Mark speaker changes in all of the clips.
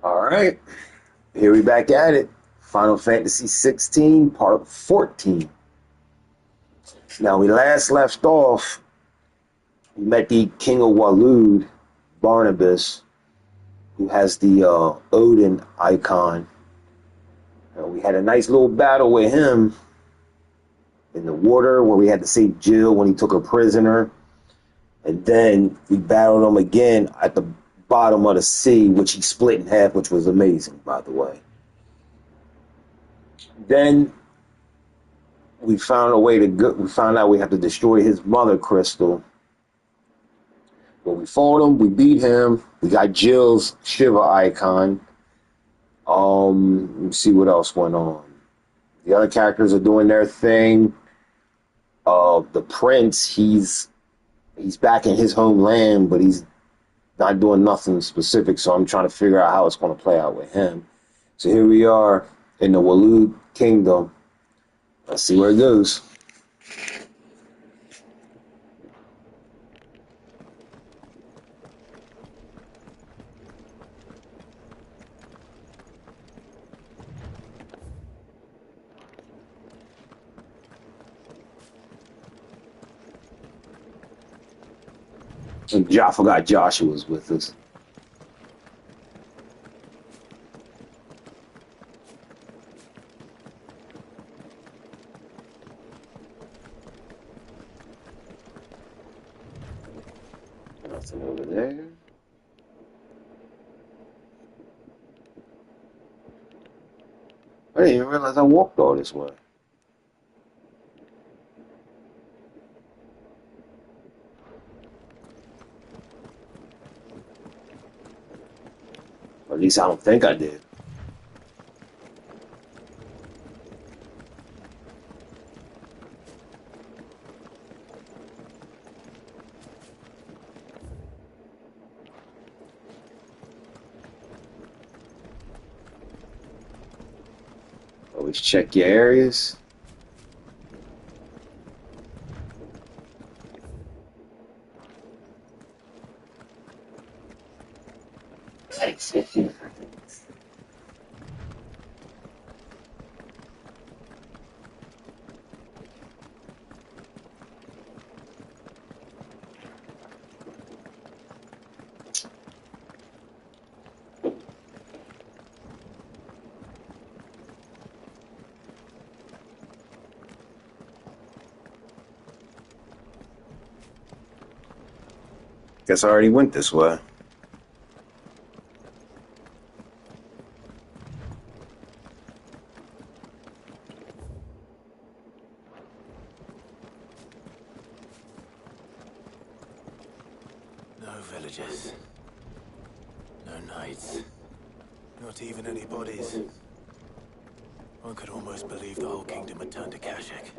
Speaker 1: All right, here we back at it. Final Fantasy 16, Part 14. Now, we last left off, we met the King of Waloed, Barnabas, who has the Odin icon. And we had a nice little battle with him in the water where we had to save Jill when he took her prisoner. And then we battled him again at the bottom of the sea, which he split in half, which was amazing, by the way. Then we found a way to go. We found out we have to destroy his mother crystal. But we fought him, we beat him, we got Jill's Shiva icon. Let me see what else went on. The other characters are doing their thing. The prince, he's back in his homeland, but he's not doing nothing specific, so I'm trying to figure out how it's going to play out with him. So here we are in the Waloed Kingdom. Let's see where it goes. And I forgot Joshua was with us. Nothing over there. I didn't even realize I walked all this way. Or at least I don't think I did. Always check your areas. Guess I already went this way.
Speaker 2: No villagers. No knights. Not even any bodies. One could almost believe the whole kingdom had turned to Kashyyyk.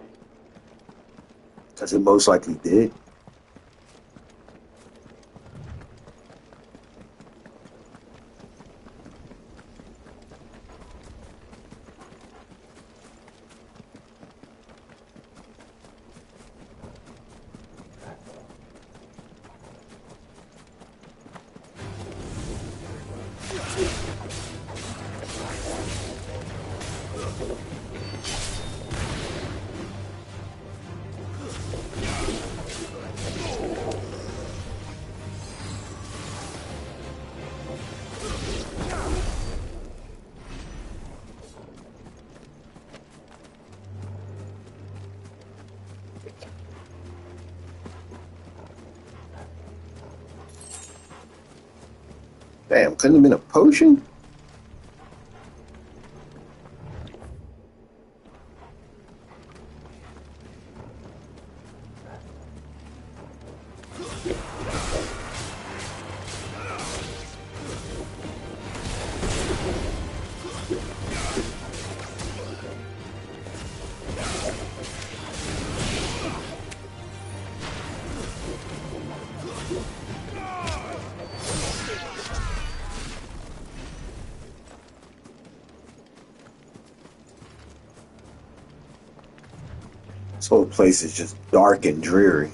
Speaker 1: Because it most likely did. Damn, couldn't have been a potion? This whole place is just dark and dreary.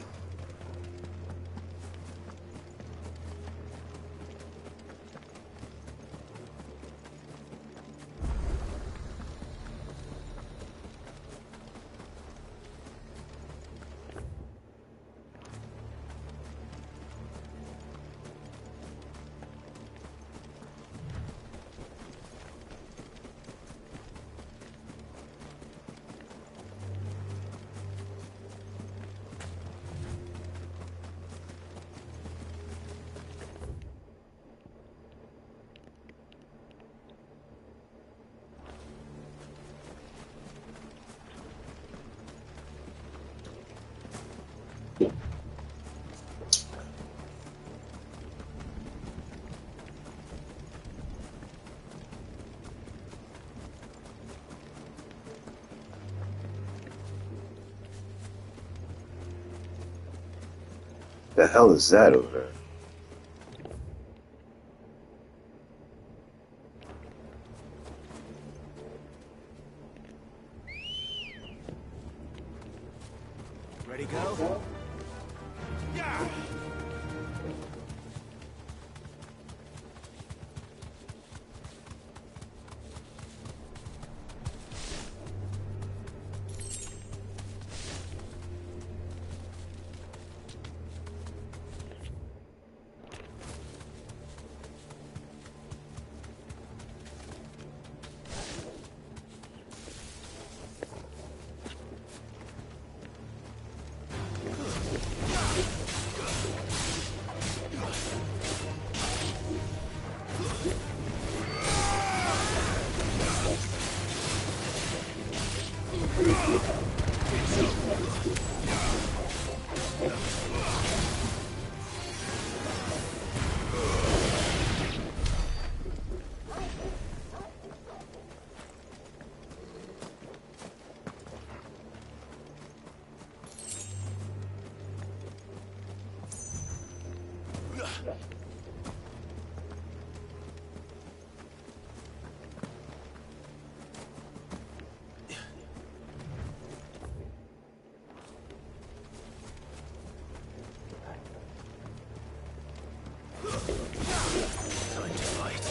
Speaker 1: The hell is that over there?
Speaker 2: Ready, go? Yeah! Time to fight.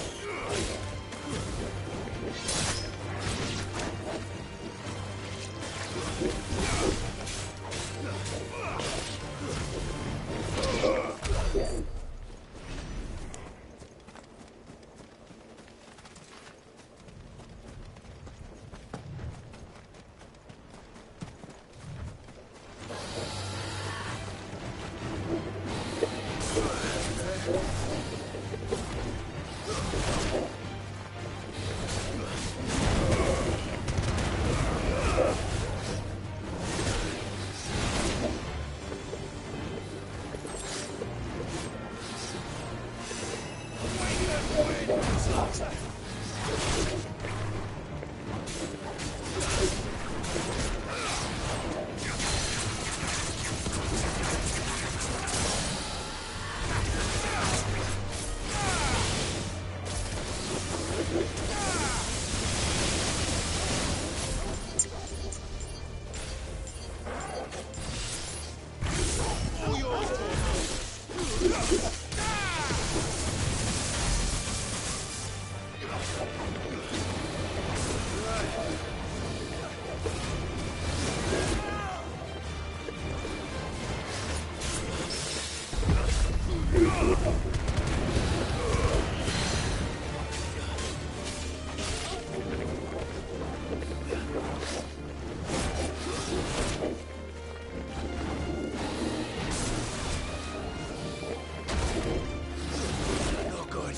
Speaker 2: No good.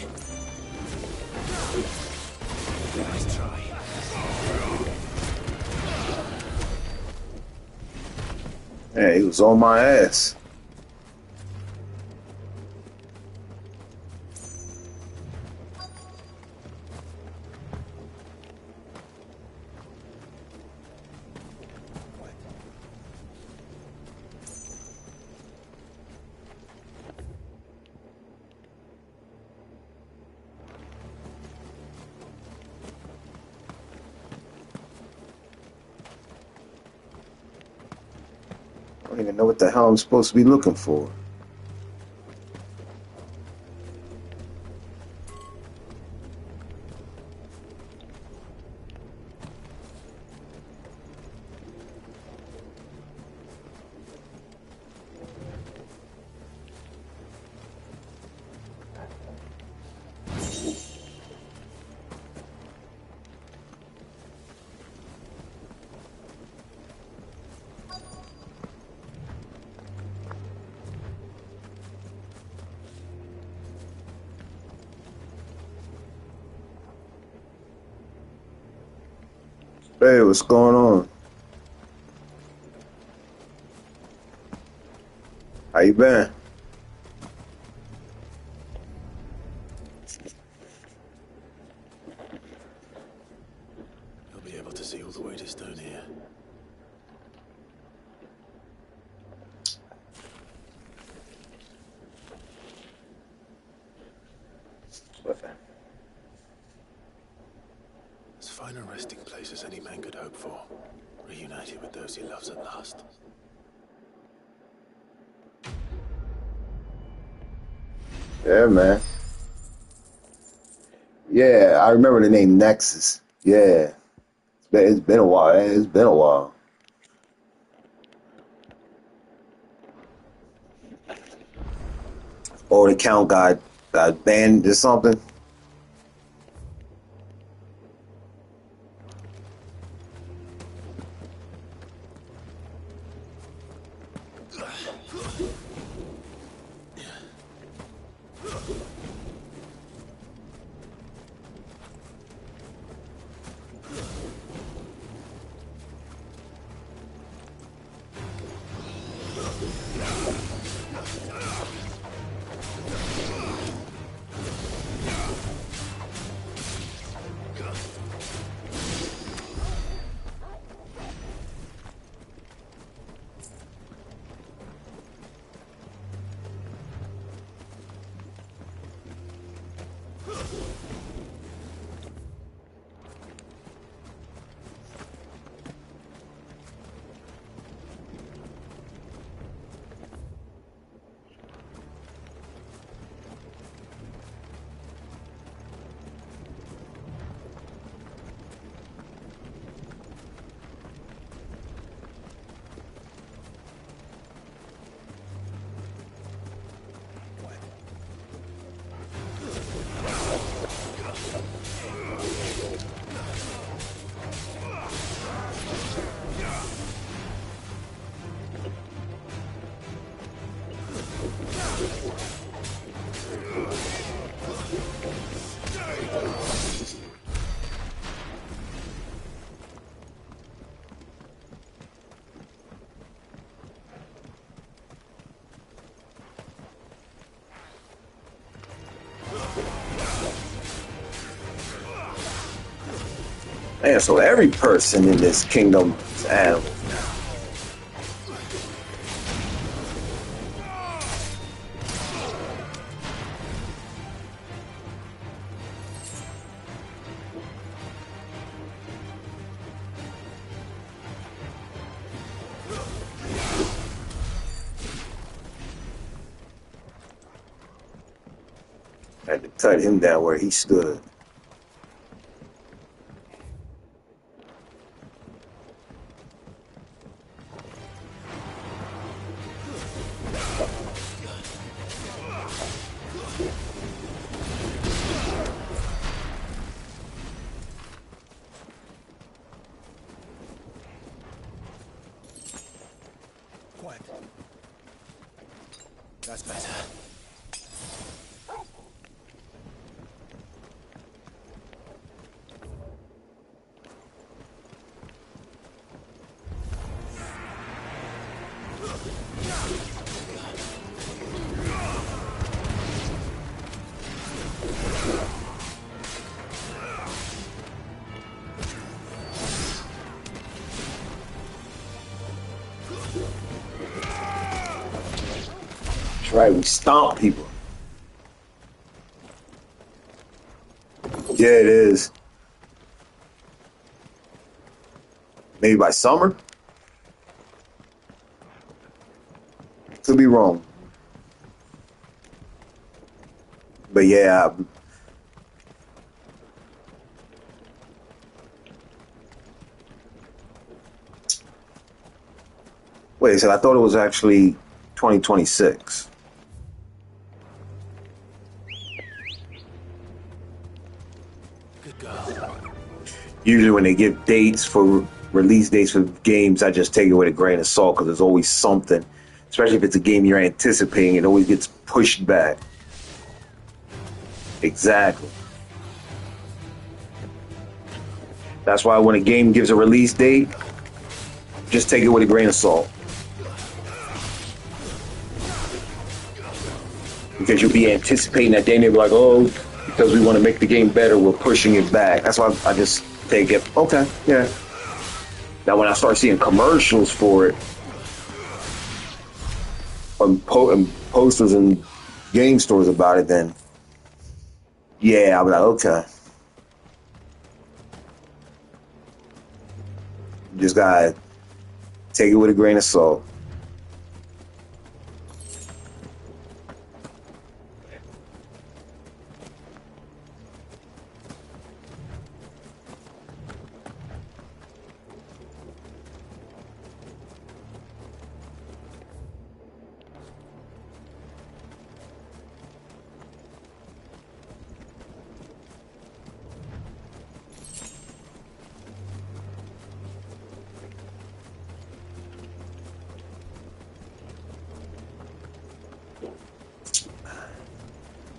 Speaker 2: Nice try.
Speaker 1: Hey, he was on my ass. I don't even know what the hell I'm supposed to be looking for. Hey, what's going on? How you been?
Speaker 2: You'll be able to see all the way to Stone here. As fine a resting place as any man could hope for, reunited with those he loves at last.
Speaker 1: Yeah, man. Yeah, I remember the name Nexus. Yeah, it's been a while. It's been a while. Or the count got banned or something. Man, so every person in this kingdom is animal. I had to cut him down where he stood.
Speaker 2: Quiet. That's better.
Speaker 1: That's right, we stomp people. Yeah, it is. Maybe by summer? Could be wrong. But yeah. Wait a second, I thought it was actually 2026.
Speaker 2: Good girl.
Speaker 1: Usually when they give dates for release dates for games, I just take it with a grain of salt because there's always something. Especially if it's a game you're anticipating, it always gets pushed back. Exactly. That's why when a game gives a release date, just take it with a grain of salt. Because you'll be anticipating that day and they'll be like, oh, because we want to make the game better, we're pushing it back. That's why I just take it, okay, yeah. Now when I start seeing commercials for it, and posters and game stores about it, then Yeah, I'm like, okay. You just gotta take it with a grain of salt.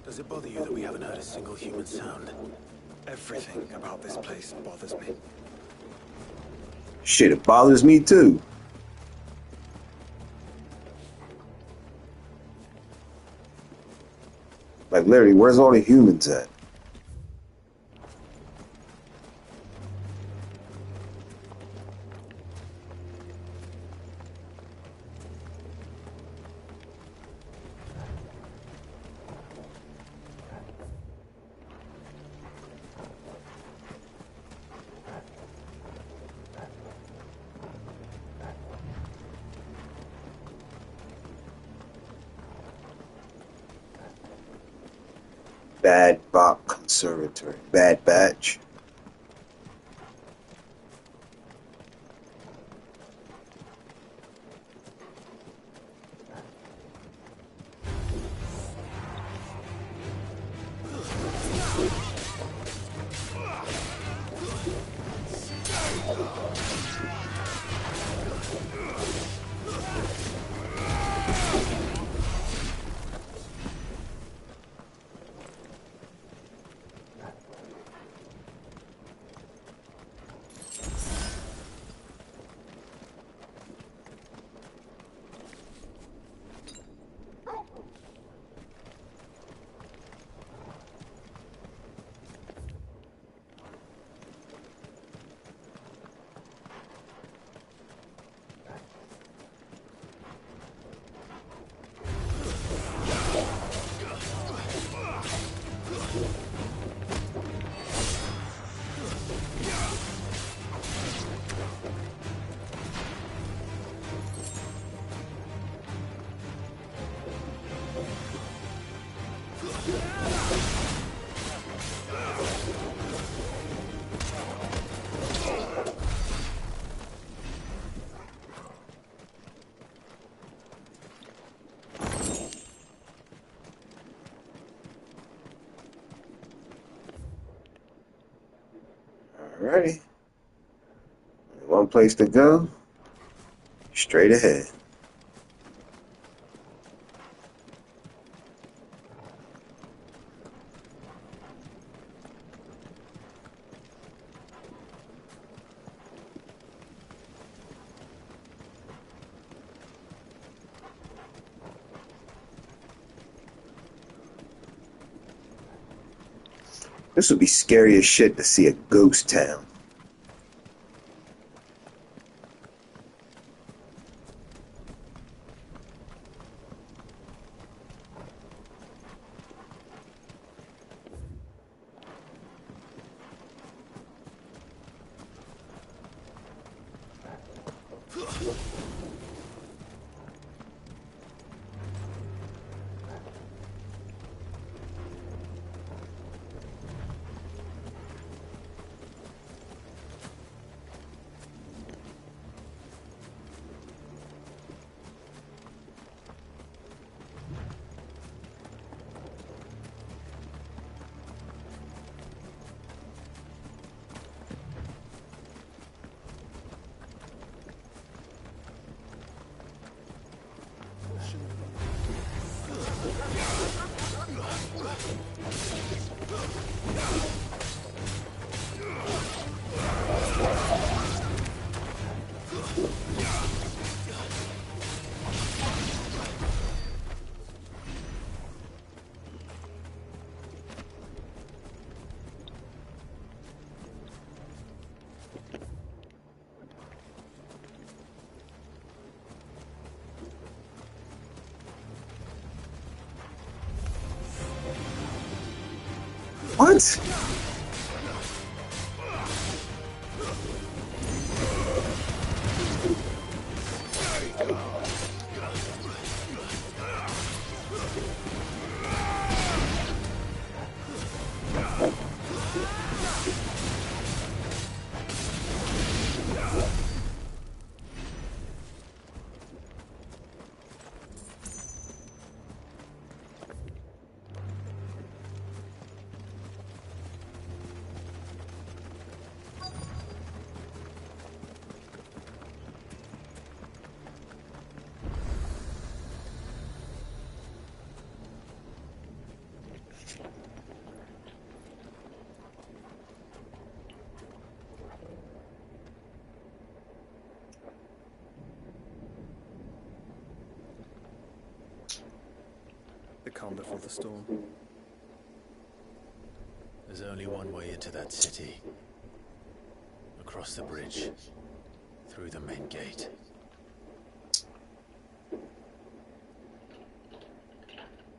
Speaker 2: Does it bother you that we haven't heard a single human sound? Everything about this place bothers me.
Speaker 1: Shit, it bothers me too. Like, literally, where's all the humans at? Bad Bach Conservatory. Bad Batch. Alrighty. One place to go. Straight ahead. This would be scary as shit to see a ghost town. What?
Speaker 3: The calm before the storm.
Speaker 2: There's only one way into that city. Across the bridge. Through the main gate.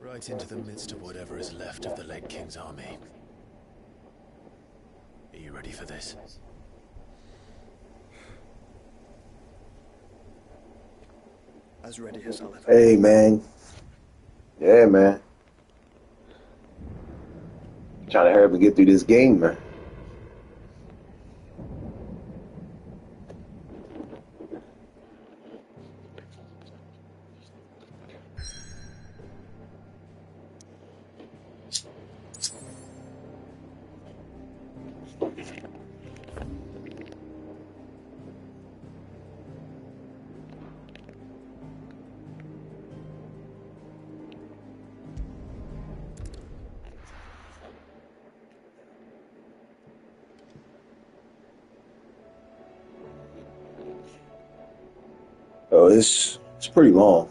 Speaker 2: Right into the midst of whatever is left of the late King's army. Are you ready for this?
Speaker 3: As ready as I'll ever.
Speaker 1: Hey, man. Yeah, man. Trying to hurry up and get through this game, man. Oh, it's pretty long.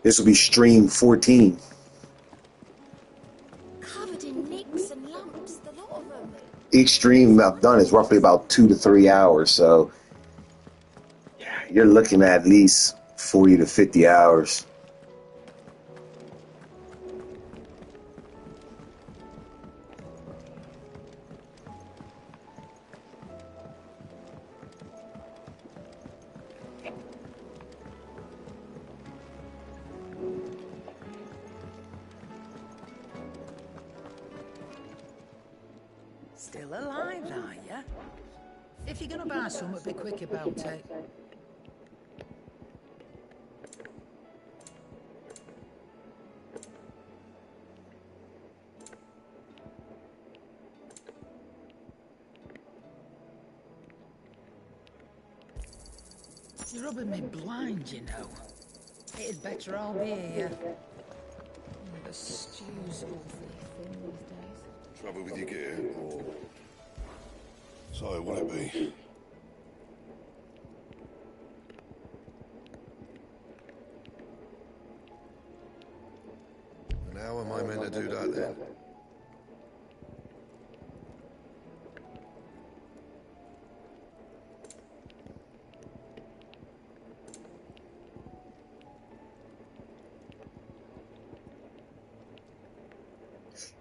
Speaker 1: This will be stream 14.
Speaker 4: Covered in nicks and lumps, the lot of them.
Speaker 1: Each stream I've done is roughly about 2 to 3 hours, so you're looking at least 40 to 50 hours.
Speaker 5: Still alive, are ya? If you're gonna buy something, be quick about it. You're rubbing me blind, you know. It'd better all be here. The stew's awfully thin these days.
Speaker 6: Trouble with your gear, or... So, will it be? And how am I meant to do that, then?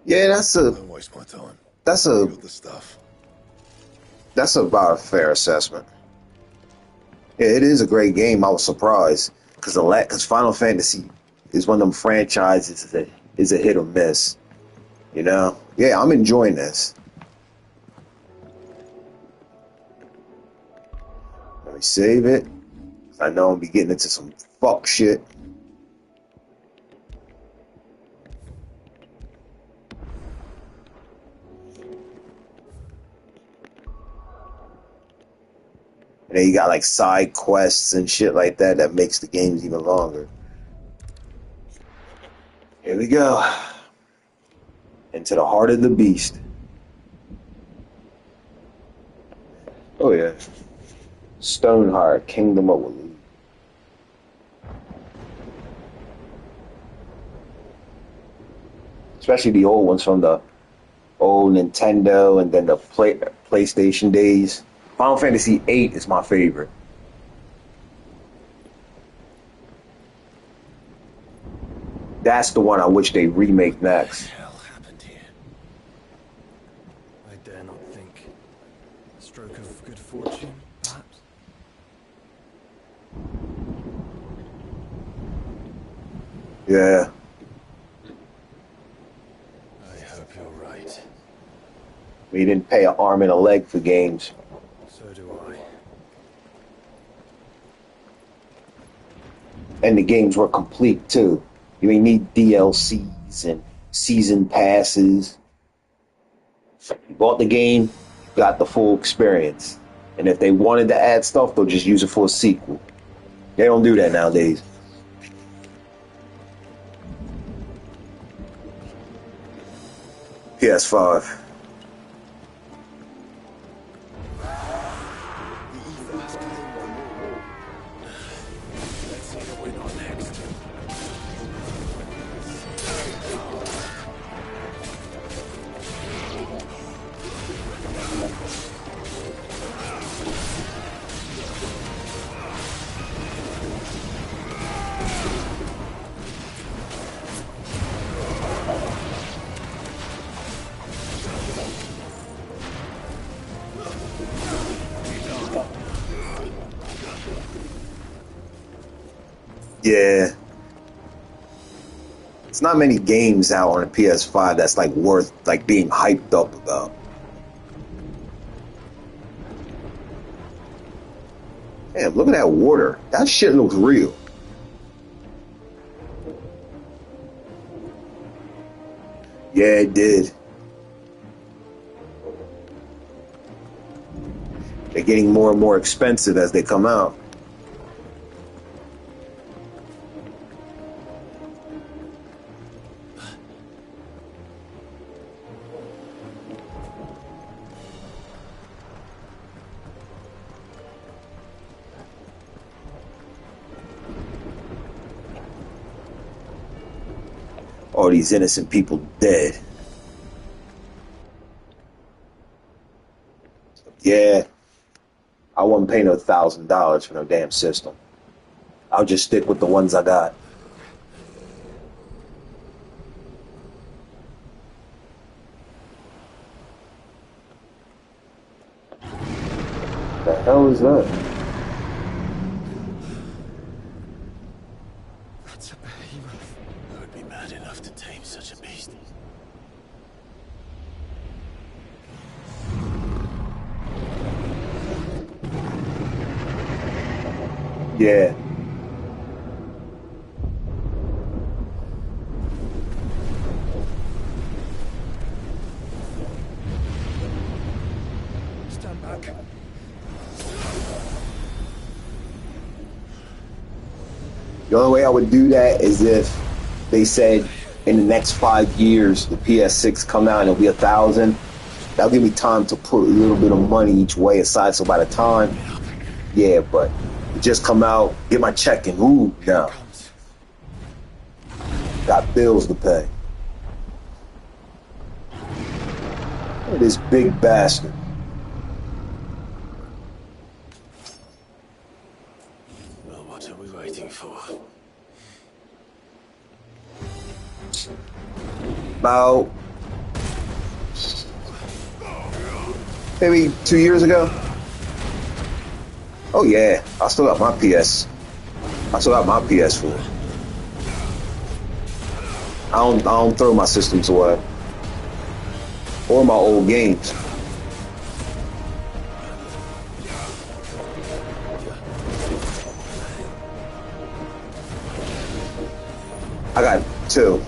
Speaker 1: Yeah,
Speaker 6: Don't waste my time.
Speaker 1: that's
Speaker 6: You
Speaker 1: a
Speaker 6: got the stuff.
Speaker 1: that's about a fair assessment. Yeah, it is a great game. I was surprised because Final Fantasy is one of them franchises that is a hit or miss. You know? Yeah, I'm enjoying this. Let me save it. I know I'm gonna be getting into some fuck shit. And then you got like side quests and shit like that that makes the games even longer. Here we go. Into the heart of the beast. Oh yeah. Stoneheart, Kingdom of Waloed. Especially the old ones from the old Nintendo and then the PlayStation days. Final Fantasy VIII is my favorite. That's the one I wish they remake next.
Speaker 2: What the hell happened here?
Speaker 1: Yeah.
Speaker 2: I hope you're right.
Speaker 1: We didn't pay an arm and a leg for games.
Speaker 2: So do I.
Speaker 1: And the games were complete too. You ain't need DLCs and season passes. You bought the game, you got the full experience. And if they wanted to add stuff, they'll just use it for a sequel. They don't do that nowadays. PS5.
Speaker 2: Let's see what went on next.
Speaker 1: Yeah. It's not many games out on a PS5 that's like worth like being hyped up about. Damn, look at that water. That shit looks real. Yeah, it did. They're getting more and more expensive as they come out. All these innocent people dead. Yeah. I wasn't paying no $1,000 for no damn system. I'll just stick with the ones I got. The hell is that?
Speaker 3: That's a behemoth.
Speaker 2: I would be mad enough to tame such a beast.
Speaker 1: Yeah.
Speaker 3: Stand back.
Speaker 1: The only way I would do that is if they said in the next 5 years the PS6 come out and it'll be 1,000. That'll give me time to put a little bit of money each way aside. So by the time, yeah, but it just come out, get my check and ooh, no. Got bills to pay. Look at this big bastard.
Speaker 2: Well, what are we waiting for?
Speaker 1: About maybe 2 years ago. Oh yeah, I still got my PS. I still got my PS4. I don't throw my systems away or my old games. I got two.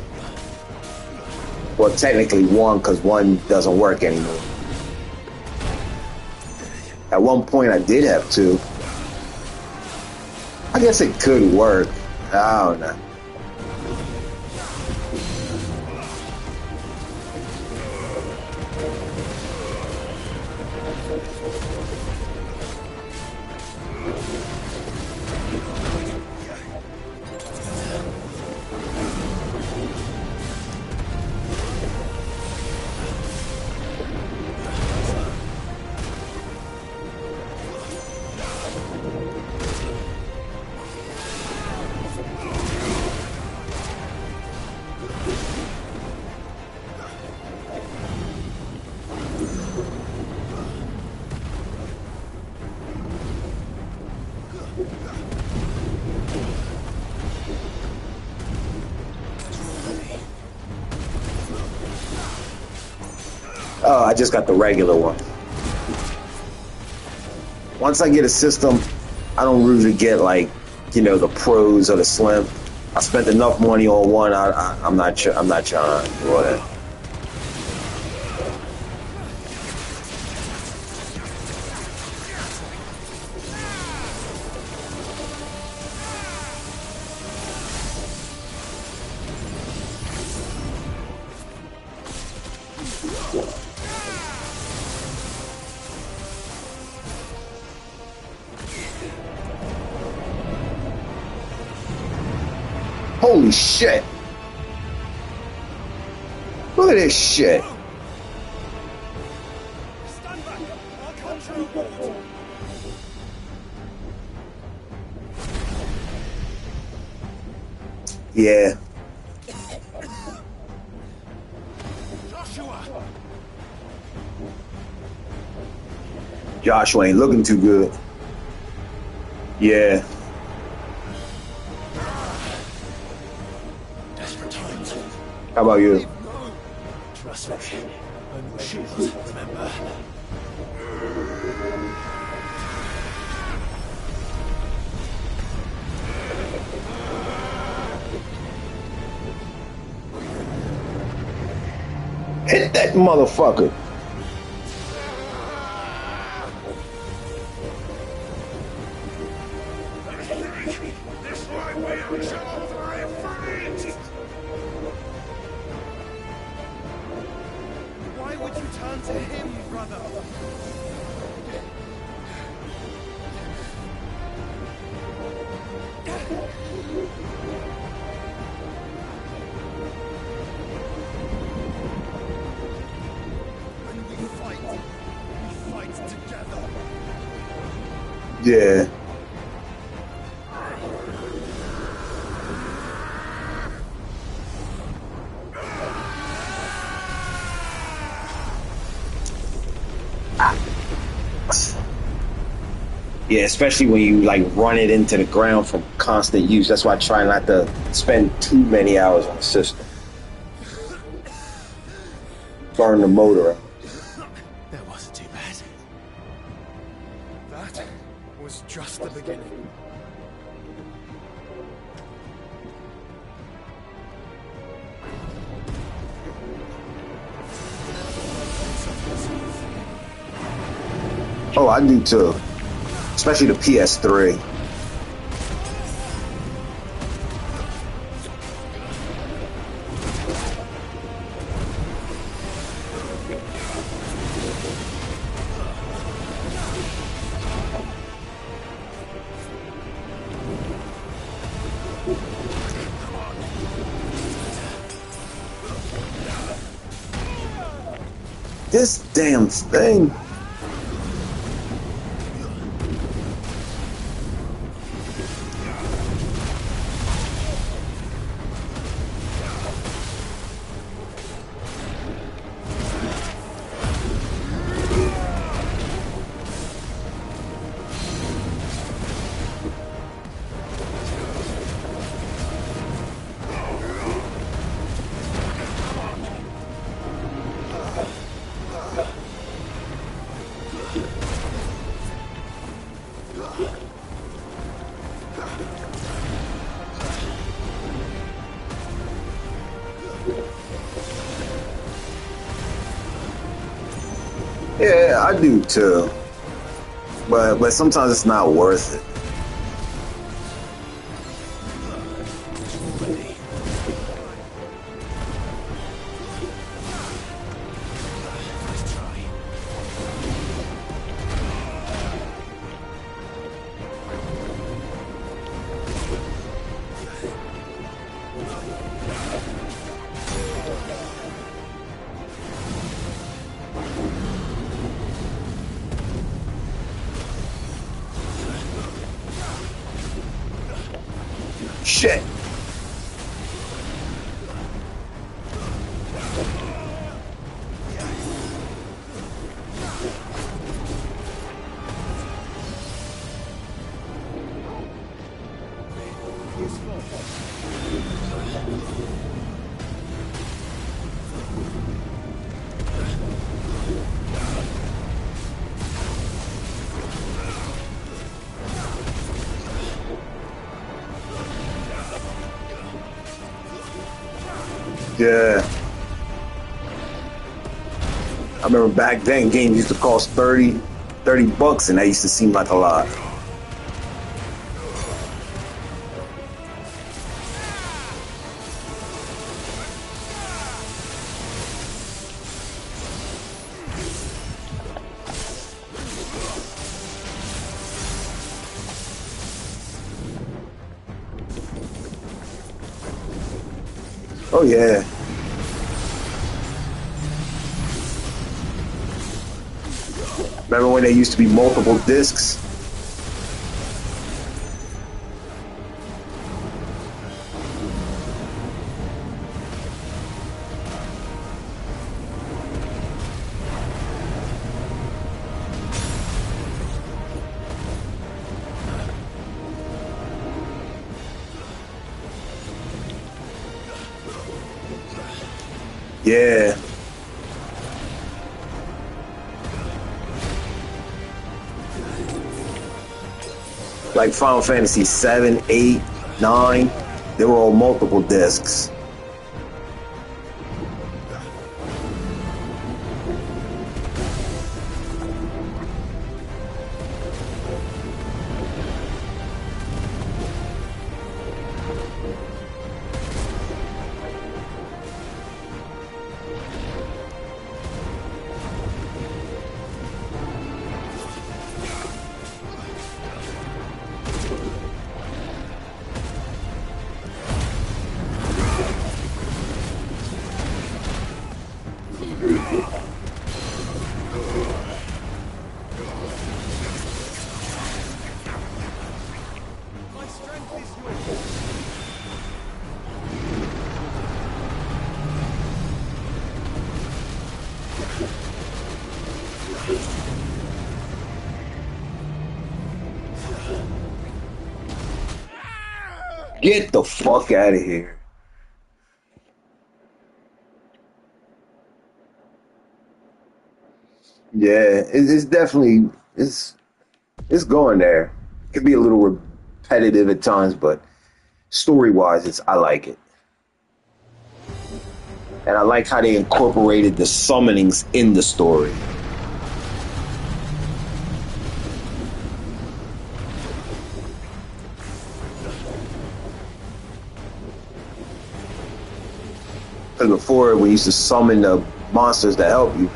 Speaker 1: Well, technically one, because one doesn't work anymore. At one point, I did have two. I guess it could work. I don't know. Oh, I just got the regular one. Once I get a system, I don't usually get like, you know, the pros or the slim. I spent enough money on one. I'm not trying to do all that. Holy shit! Look at this shit!
Speaker 3: Stand back! I'll control board!
Speaker 1: Yeah.
Speaker 3: Joshua!
Speaker 1: Joshua ain't looking too good. Yeah.
Speaker 2: Desperate times.
Speaker 1: How about you?
Speaker 2: Trust me. I'm your shield, remember?
Speaker 1: Hit that motherfucker!
Speaker 6: This might be a job for a friend.
Speaker 3: Why would you turn to him, brother? When we fight together.
Speaker 1: Yeah. Yeah, especially when you like run it into the ground from constant use. That's why I try not to spend too many hours on the system. Burn the motor out.
Speaker 2: That wasn't too bad.
Speaker 3: That was just the beginning.
Speaker 1: Oh, I do too. Especially the PS3. This damn thing. Yeah, I do too. But sometimes it's not worth it.
Speaker 2: Ready. Let's try.
Speaker 1: Shit. Yeah. I remember back then games used to cost 30 bucks, and that used to seem like a lot. Oh yeah. Remember when there used to be multiple discs? Yeah. Like Final Fantasy 7, 8, 9, they were all multiple discs.
Speaker 3: My strength is yours.
Speaker 1: Get the fuck out of here. Yeah, it's definitely it's going there. It can be a little repetitive at times, but story-wise, I like it. And I like how they incorporated the summonings in the story. Because before, we used to summon the monsters to help you,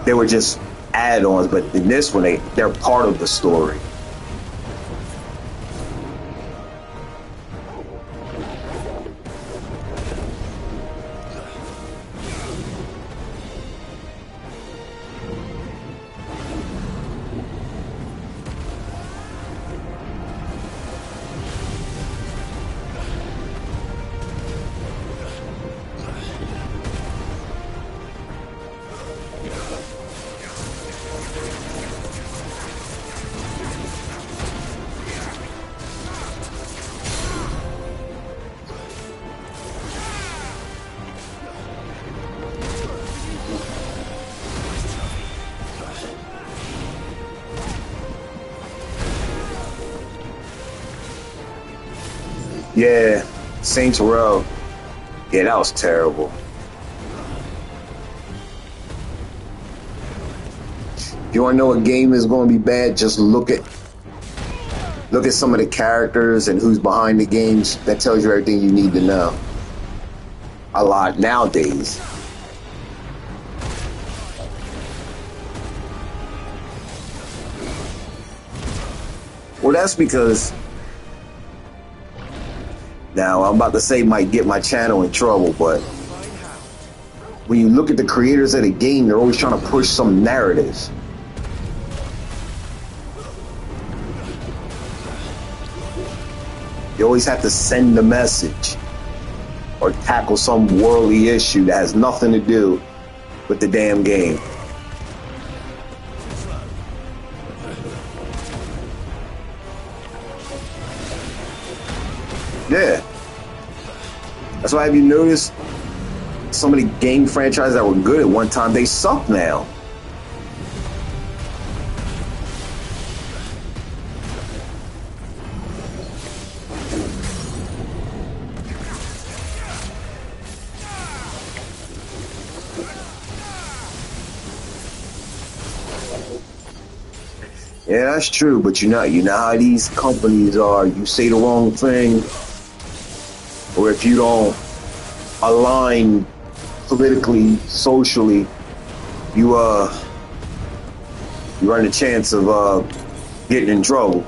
Speaker 1: they were just add-ons, but in this one, they're part of the story. Yeah, Saints Row. Yeah, that was terrible. If you want to know a game is going to be bad, just look at some of the characters and who's behind the games. That tells you everything you need to know. A lot nowadays. Well, that's because now I'm about to say might get my channel in trouble, but when you look at the creators of the game, they're always trying to push some narrative. You always have to send a message or tackle some worldly issue that has nothing to do with the damn game. Yeah. That's why, have you noticed some of the game franchises that were good at one time, they suck now? Yeah, that's true, but you know how these companies are. You say the wrong thing, or if you don't align politically, socially, you you run a chance of getting in trouble.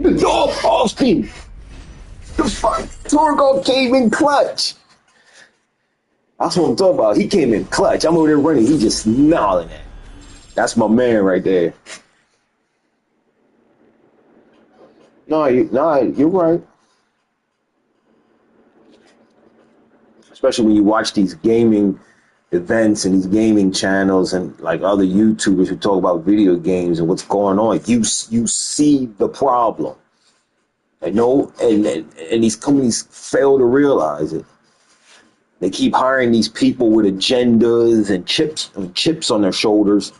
Speaker 1: The dog Austin! The fuck? Torgo came in clutch! That's what I'm talking about. He came in clutch. I'm over there running. He just snarling at. That's my man right there. No, you're right. Especially when you watch these gaming events and these gaming channels and like other YouTubers who talk about video games and what's going on. You see the problem. And these companies fail to realize it. They keep hiring these people with agendas and chips on their shoulders,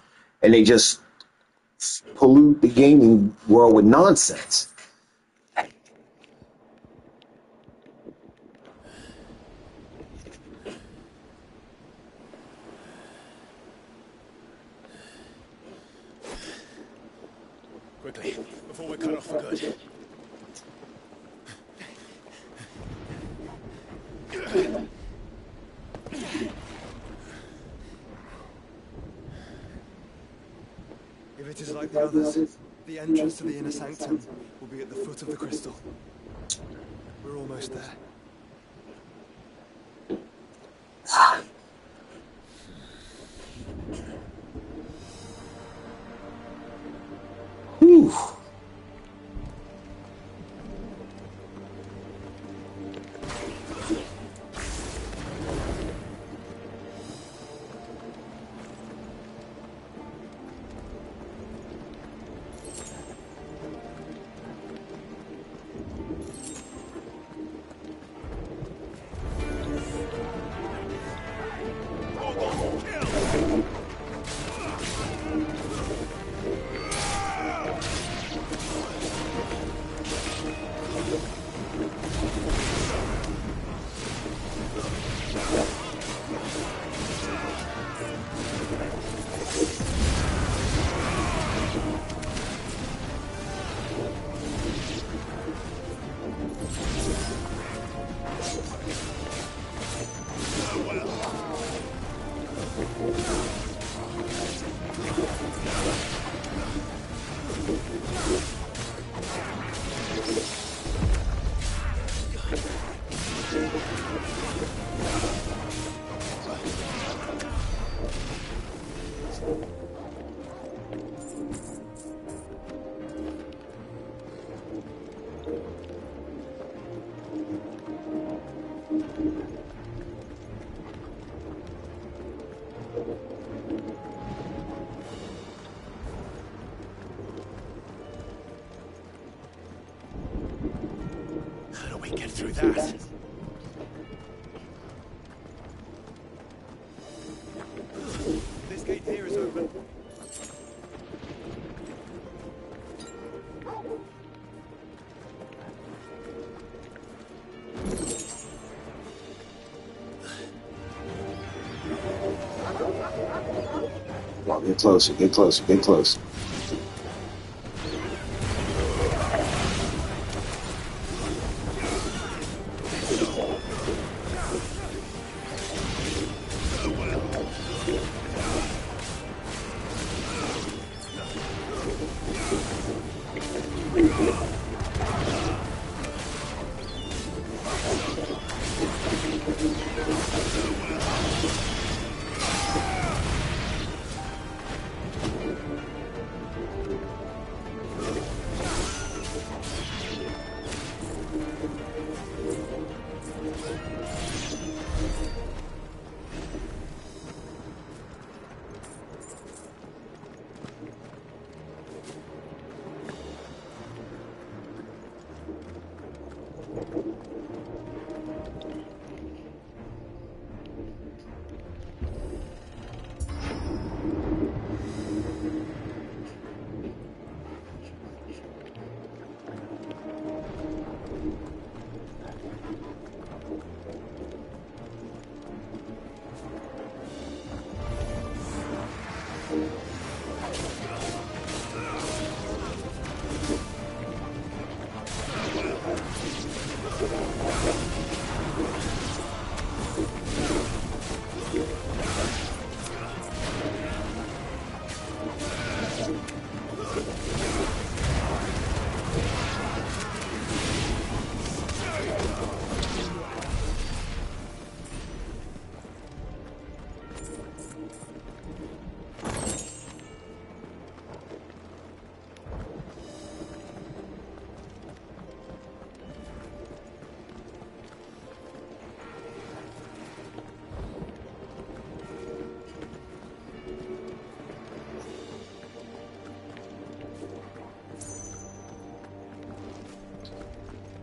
Speaker 1: and they just pollute the gaming world with nonsense.
Speaker 2: Quickly, before we're cut off for good.
Speaker 3: If it is like the others, the entrance to the inner sanctum will be at the foot of the crystal. We're almost there.
Speaker 1: Whew.
Speaker 2: How do we get through that?
Speaker 3: This gate here is open.
Speaker 1: Get closer, get closer, get closer.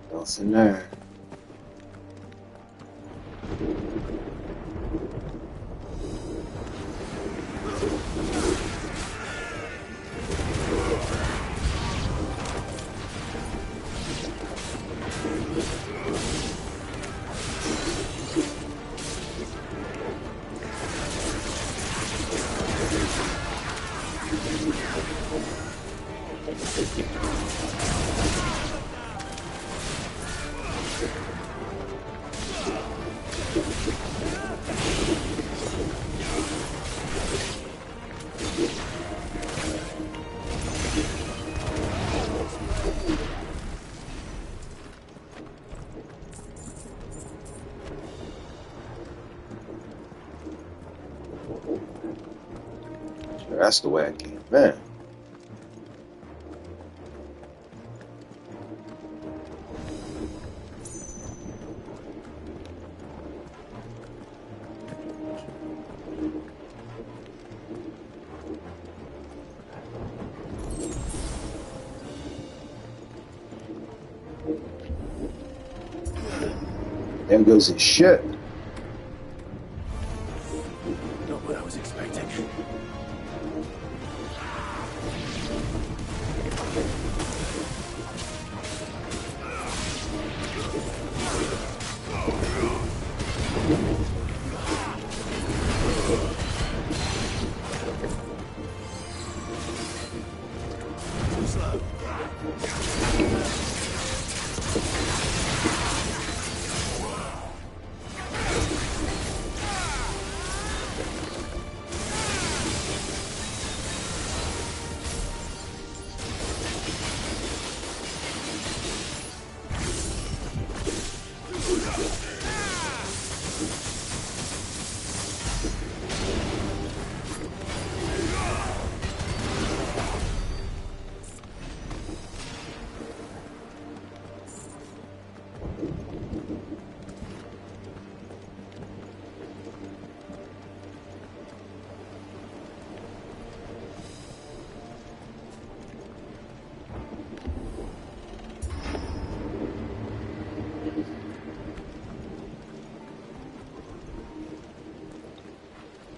Speaker 1: What's in there? Sure, that's the way I came in. There goes his ship.
Speaker 2: Not what I was expecting. Too slow.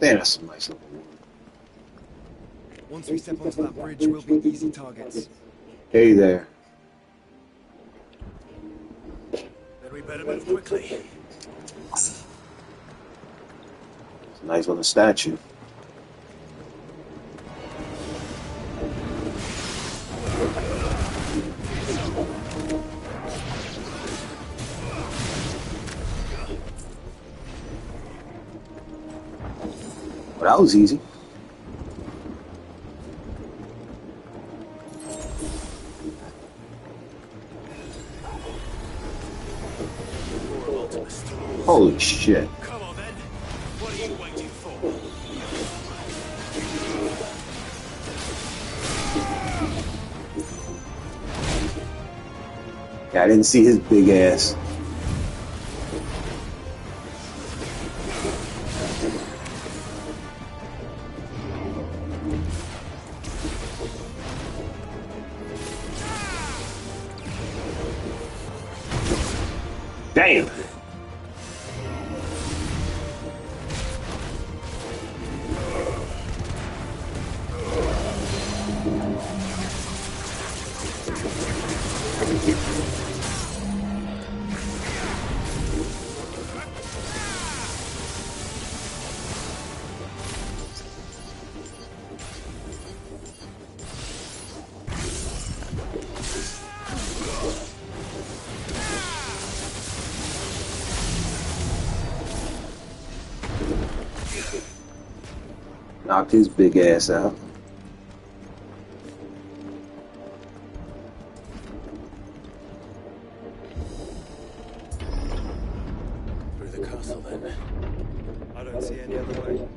Speaker 1: Man, that's some nice looking wood.
Speaker 3: Once we step onto that bridge, we'll be easy targets.
Speaker 1: Hey there.
Speaker 2: Then we better move quickly.
Speaker 1: It's a nice looking statue. that was easy. Holy shit.
Speaker 2: Come on then. What are you waiting for?
Speaker 1: Yeah, I didn't see his big ass. Damn. Knocked his big ass out.
Speaker 2: Through the castle then.
Speaker 3: I don't see any other way.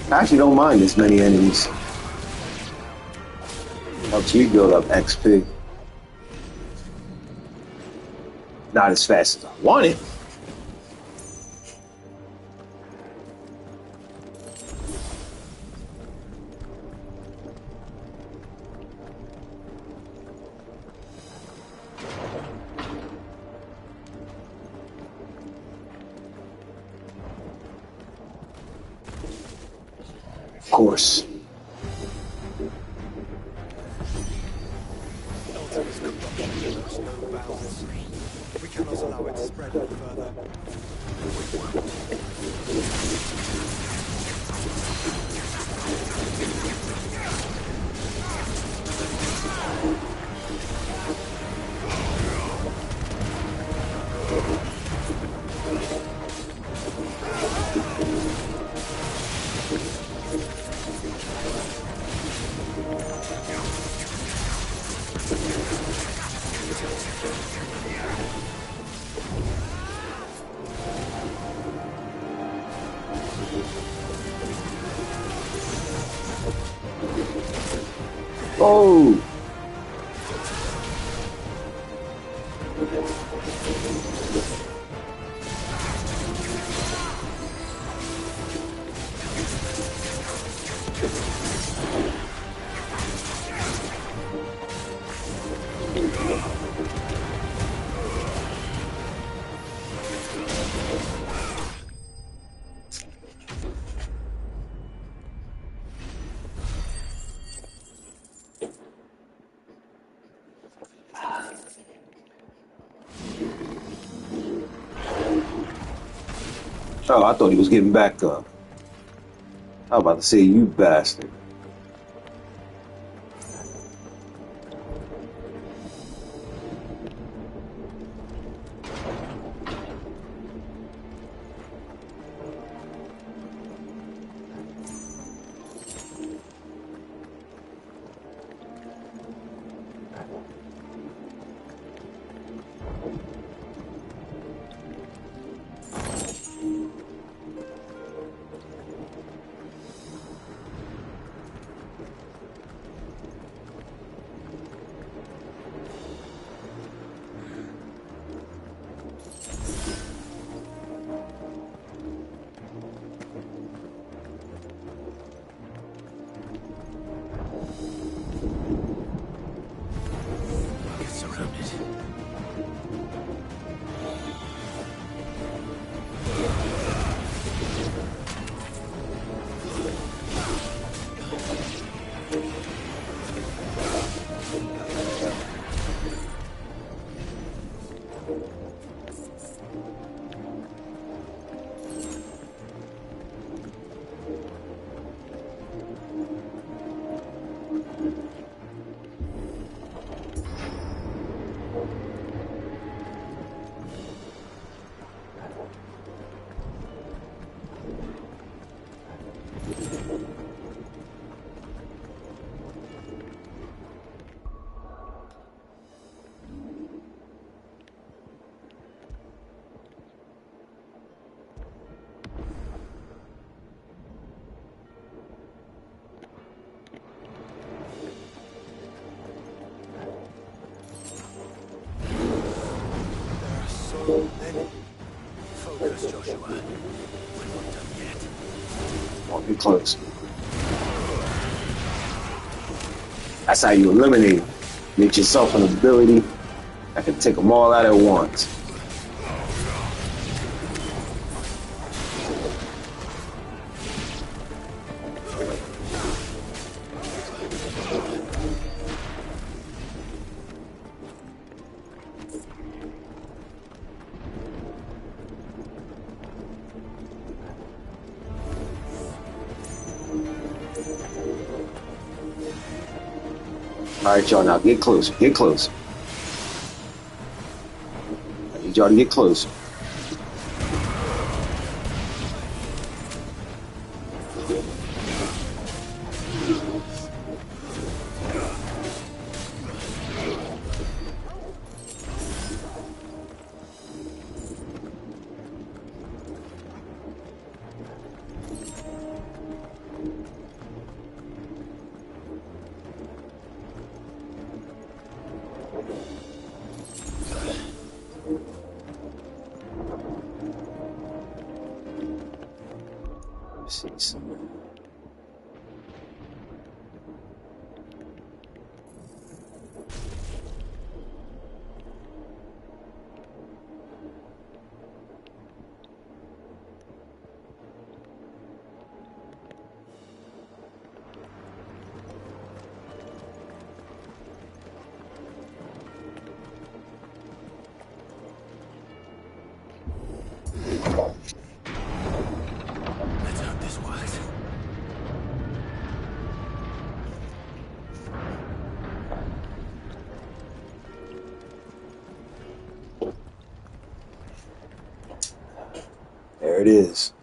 Speaker 1: I actually don't mind this many enemies. Helps you build up XP. Not as fast as I want it. Of course.
Speaker 3: Elton's corruption knows no bounds. We cannot allow it to spread any further.
Speaker 1: Oh! Oh, I thought he was getting back up. I was about to say, you bastard.
Speaker 2: Joshua. We're not done yet.
Speaker 1: Walk it close. That's how you eliminate them. Get yourself an ability that can take them all out at once. All right, y'all, now get close. Get close. I need y'all to get close.
Speaker 2: Let's hope this works.
Speaker 1: There it is.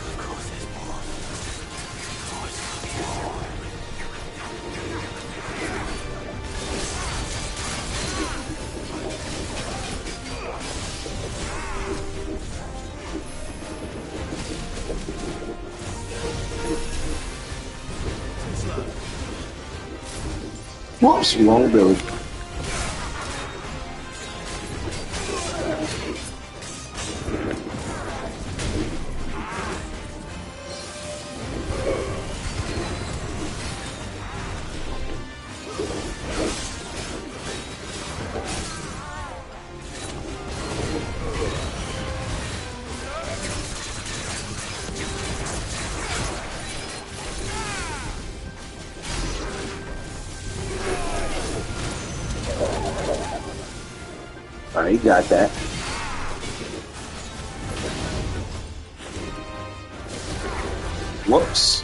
Speaker 2: Of course there's more. Always fucking more.
Speaker 1: Whoops, wrong build. All right, you got that. Whoops.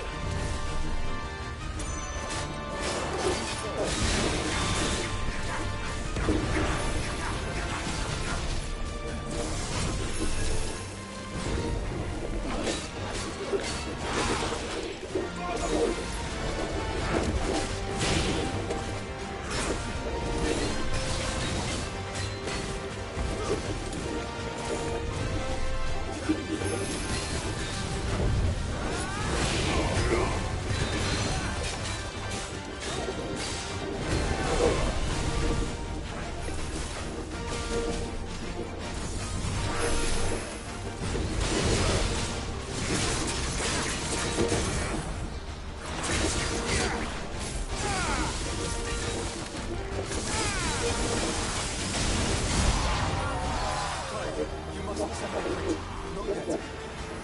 Speaker 3: You must accept the fate. Not yet.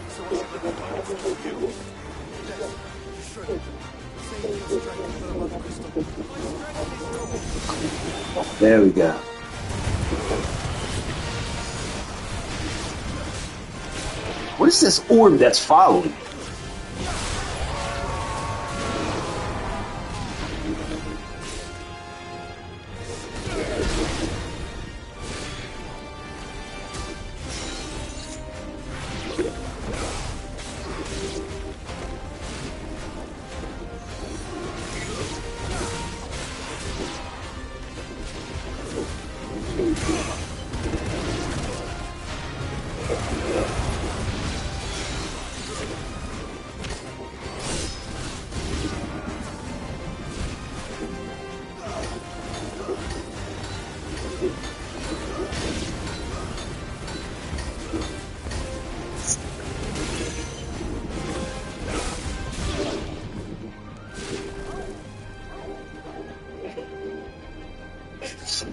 Speaker 3: So I should let the time fall to you. Yes, you should. Save your strength for the Mother Crystal. My strength is yours.
Speaker 1: There we go. What is this orb that's following? Yes.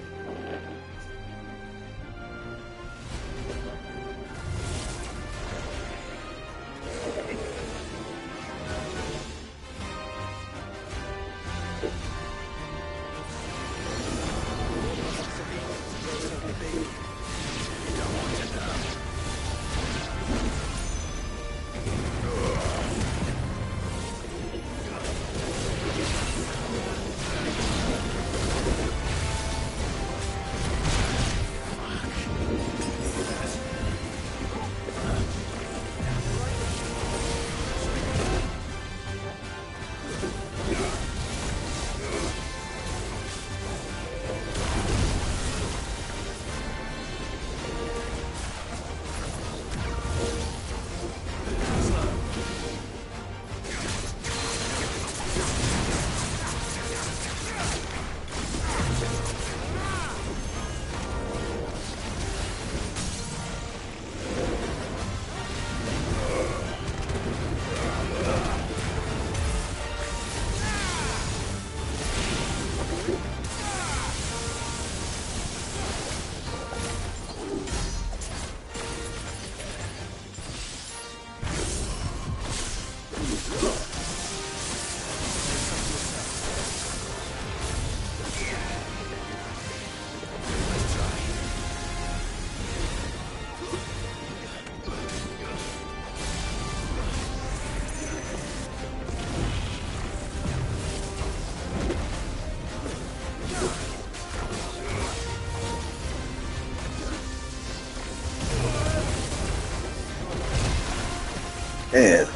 Speaker 1: Man.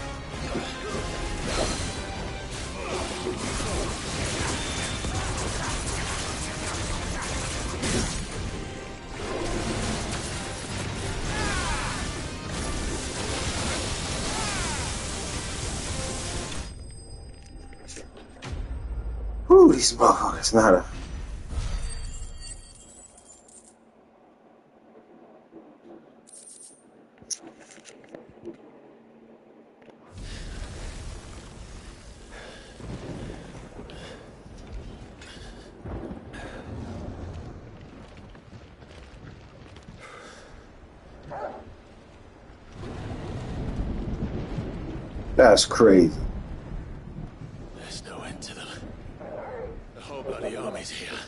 Speaker 1: Whew, these motherfuckers not a. That's crazy.
Speaker 2: There's no end to them. The whole bloody army's here.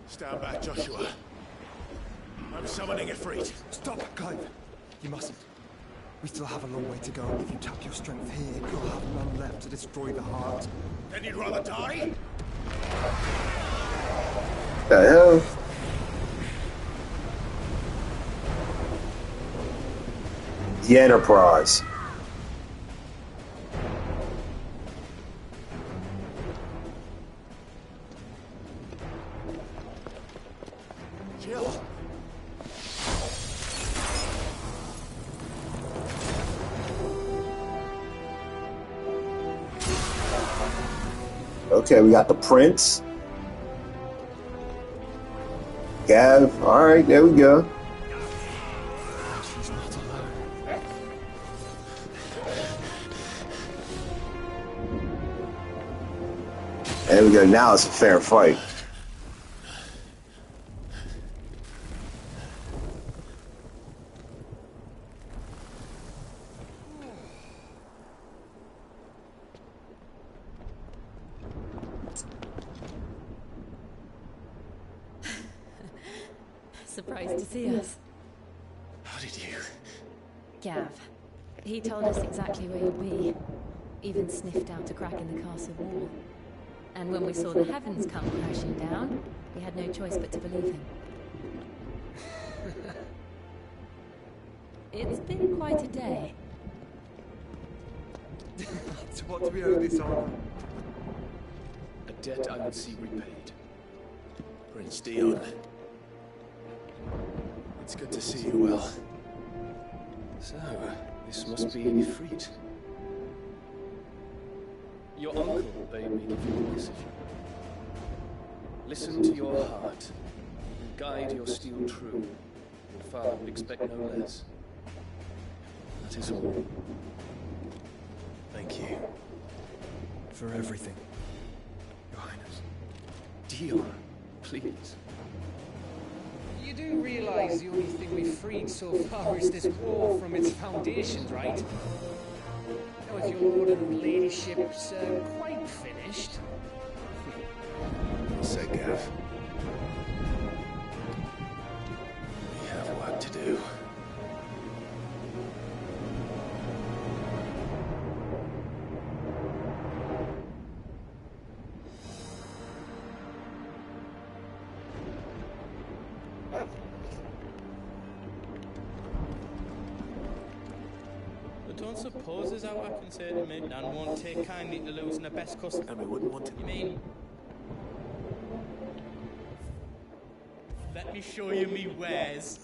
Speaker 2: Stand back, Joshua. I'm summoning Ifrit.
Speaker 3: Stop, Clive. You mustn't. We still have a long way to go. If you tap your strength here, you'll have none left to destroy the heart.
Speaker 2: Then you'd rather die?
Speaker 1: The hell? The Enterprise.
Speaker 2: Jill.
Speaker 1: Okay, we got the Prince. Gav. All right, there we go.
Speaker 3: She's not alone.
Speaker 1: There we go. Now it's a fair fight.
Speaker 7: Surprised to see us.
Speaker 2: How did you?
Speaker 7: Gav. He told us exactly where you'd be. Even sniffed out a crack in the castle wall. And when we saw the heavens come crashing down, we had no choice but to believe him. It's been quite a day.
Speaker 3: To what do we owe this honor?
Speaker 2: A debt I would see repaid. Prince Dion. It's good to see you well. So, this must be Ifrit. Your uncle bade me give you a message. Listen to your heart, and guide your steel true. Your father would expect no less. That is all. Thank you.
Speaker 3: For everything.
Speaker 8: Leon, please.
Speaker 9: You do realize the only thing we've freed so far is this wall from its foundations, right? Now, if your lord and ladyship's quite finished...
Speaker 2: Well said, Gav. We have work to do.
Speaker 9: But don't suppose as how I can say to me, Nan won't take kindly to losing the best customer.
Speaker 2: And we wouldn't want to...
Speaker 9: You mean... Let me show you me wares.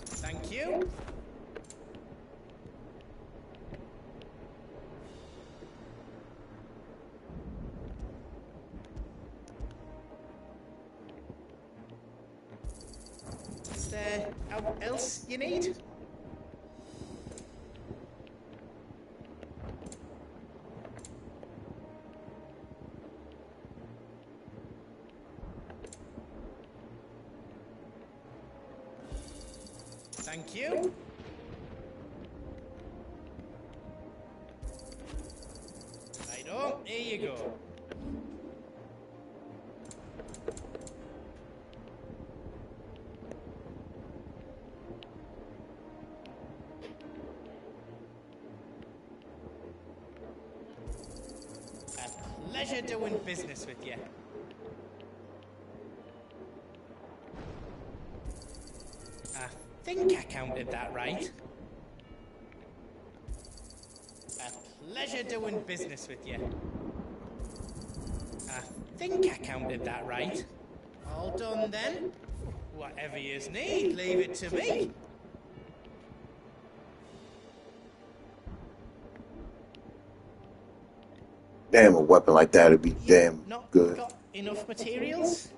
Speaker 9: Thank you. Is there out else you need? Thank you. Righto, here you go. A pleasure doing business with you. I think I counted that right. A pleasure doing business with you. I think I counted that right. All done then. Whatever yous need, leave it to me.
Speaker 1: Damn, a weapon like that would be damn
Speaker 9: Not
Speaker 1: good.
Speaker 9: got enough materials?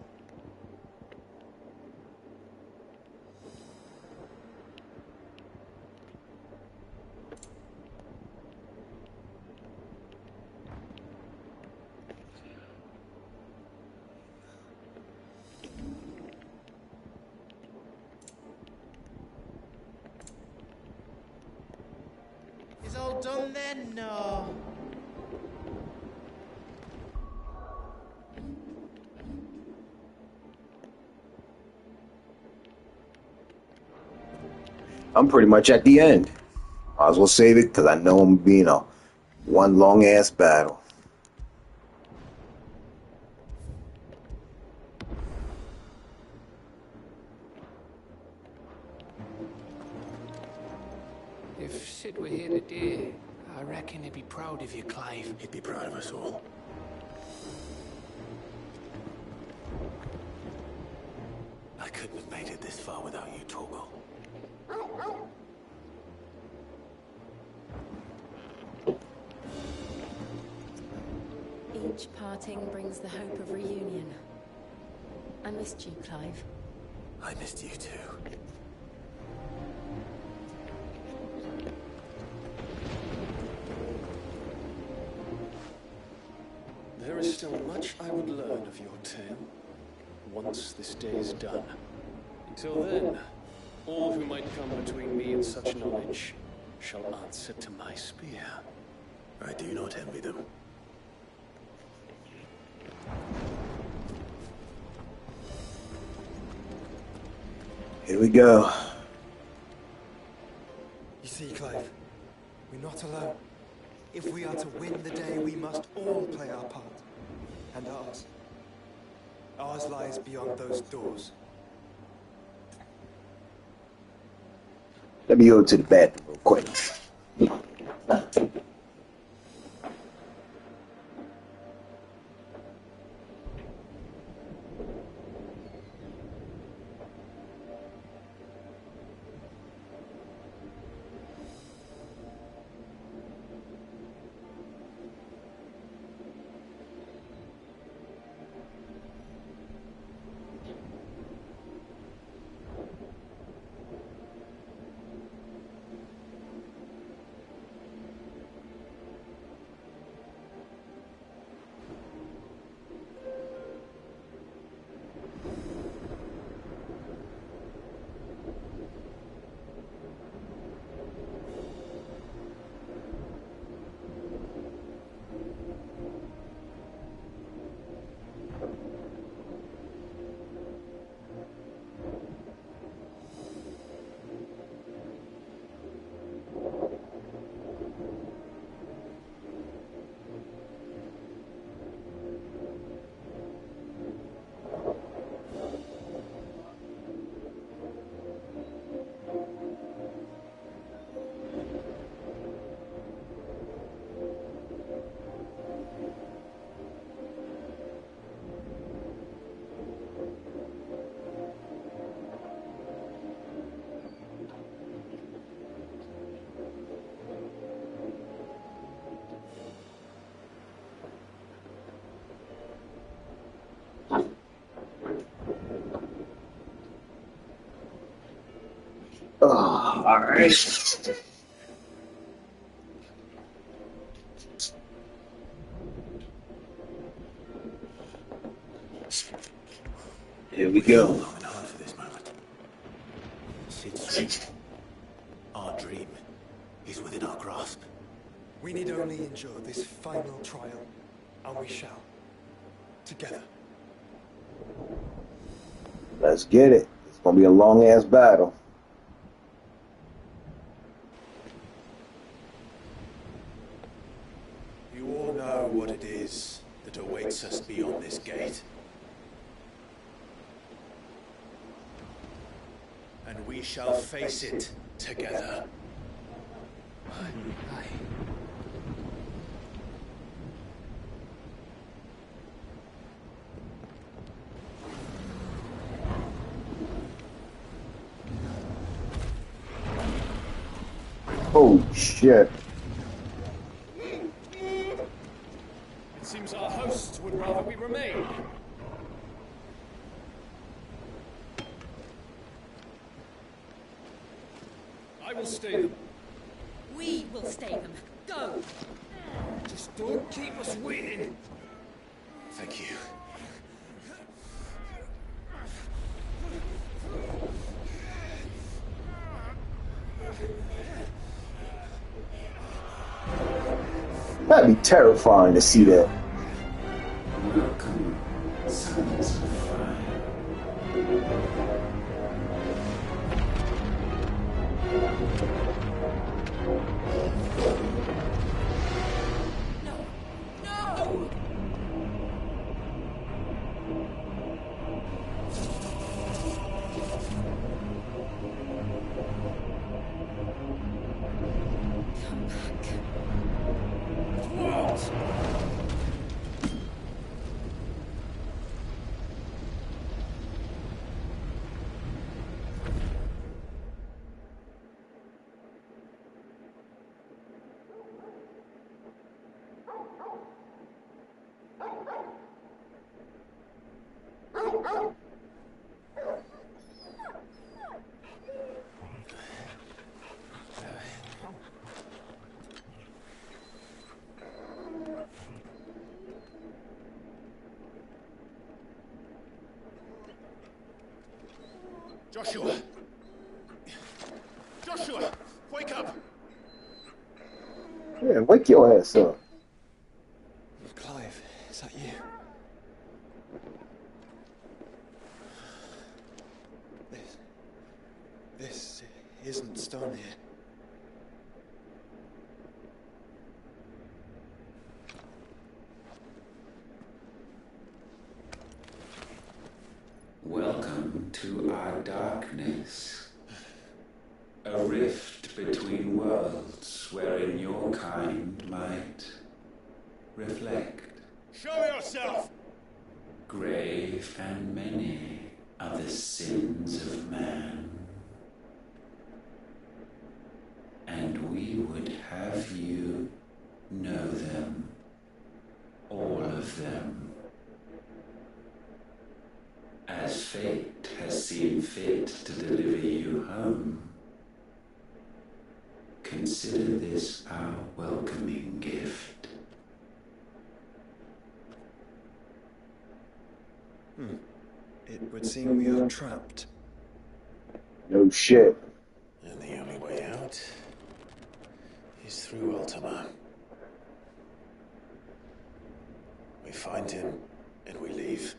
Speaker 9: Is all done then? No.
Speaker 1: I'm pretty much at the end. Might as well save it because I know I'm being a one long ass battle.
Speaker 8: If Sid were here today, I reckon he'd be proud of you, Clive.
Speaker 2: He'd be proud of us all. I couldn't have made it this far without you, Torgal.
Speaker 7: Each parting brings the hope of reunion. I missed you, Clive.
Speaker 2: I missed you too.
Speaker 8: There is still much I would learn of your tale, once this day is done. Until then, all who might come between me and such knowledge shall answer to my spear.
Speaker 2: I do not envy them.
Speaker 1: Here we go.
Speaker 3: You see, Clive, we're not alone. If we are to win the day, we must all play our part. And ours. Ours lies beyond those doors.
Speaker 1: Let me go to the bathroom real quick. Alright. Here we go.
Speaker 2: Long and hard for this moment. Sid's dream. Our dream is within our grasp.
Speaker 3: We need only endure this final trial, and we shall. Together.
Speaker 1: Let's get it. It's gonna be a long ass battle.
Speaker 2: You all know what it is that awaits us beyond this gate. And we shall face it together.
Speaker 3: Aye.
Speaker 1: Holy shit.
Speaker 8: It seems our hosts would rather we remain. I will stay them.
Speaker 7: We will stay them. Go!
Speaker 3: Just don't keep us waiting.
Speaker 2: Thank you.
Speaker 1: That'd be terrifying to see that.
Speaker 10: Welcome, sons of fire.
Speaker 2: Joshua! Joshua! Wake up!
Speaker 1: Yeah, wake your ass up.
Speaker 3: Clive, is that you? This isn't Stonehere.
Speaker 10: Welcome to our darkness. A rift between worlds wherein your kind might reflect.
Speaker 6: Show yourself!
Speaker 10: Grave and many are the sins of man. And we would have you know them. All of them. As fate has seen fit to deliver you home, consider this our welcoming gift.
Speaker 3: It would seem we are trapped.
Speaker 1: No shit.
Speaker 2: And the only way out is through Ultima. We find him and we leave.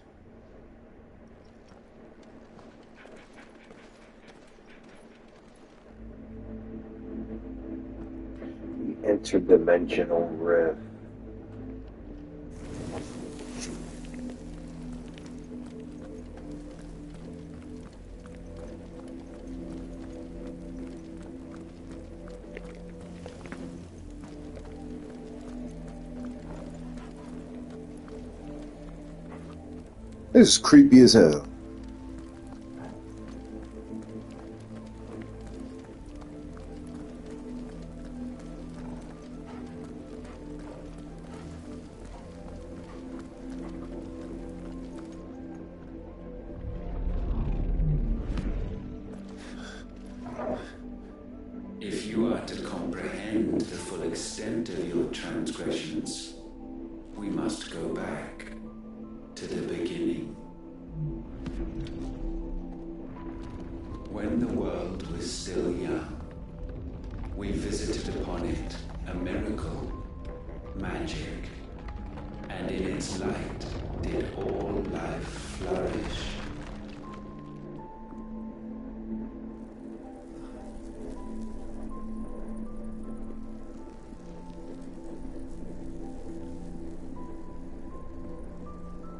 Speaker 1: Interdimensional rift. This is creepy as hell.
Speaker 10: the full extent of your transgressions, we must go back to the beginning. When the world was still young, we visited upon it a miracle, magic, and in its light did all life flourish.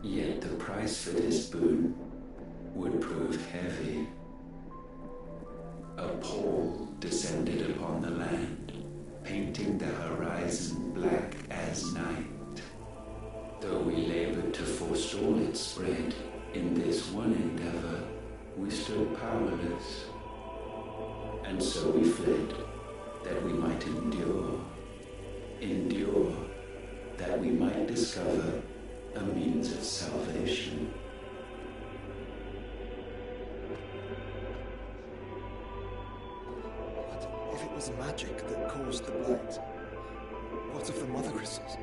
Speaker 10: Yet the price for this boon would prove heavy. A pall descended upon the land, painting the horizon black as night. Though we labored to forestall its spread, in this one endeavor we stood powerless. And so we fled, that we might endure, that we might discover a means of salvation.
Speaker 3: What if it was magic that caused the blight? What of the mother crystals?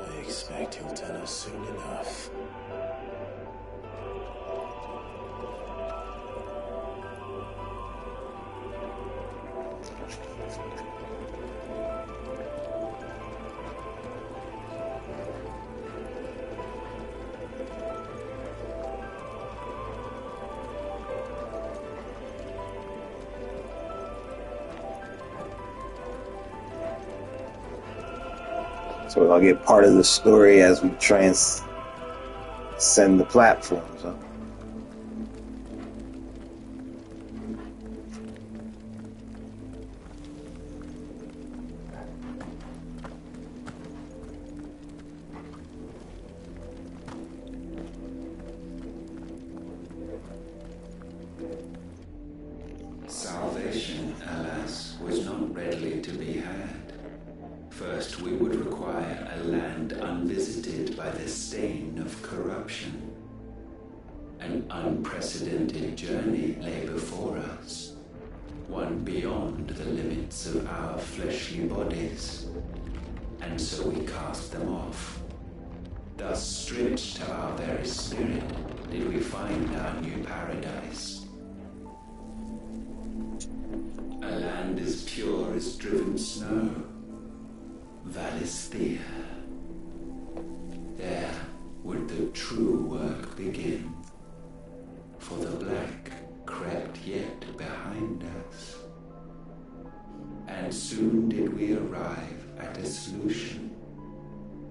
Speaker 2: I expect he'll tell us soon enough.
Speaker 1: So we're gonna get part of the story as we transcend the platforms. Huh?
Speaker 10: Salvation, alas, was not readily to be had. First, we would require a land unvisited by the stain of corruption. An unprecedented journey lay before us, one beyond the limits of our fleshly bodies. And so we cast them off. Thus, stripped to our very spirit, did we find our new paradise. A land as pure as driven snow. Valisthea. There would the true work begin, for the black crept yet behind us. And soon did we arrive at a solution,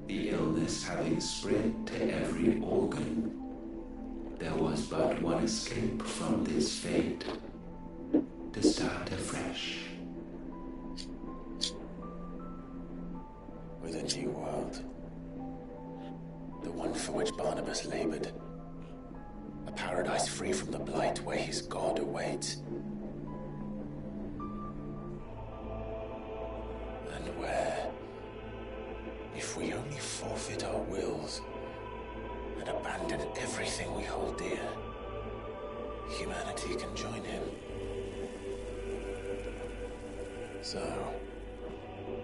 Speaker 10: the illness having spread to every organ. There was but one escape from this fate, to start afresh.
Speaker 2: With a new world. The one for which Barnabas labored. A paradise free from the blight where his God awaits. And where, if we only forfeit our wills and abandon everything we hold dear, humanity can join him. So,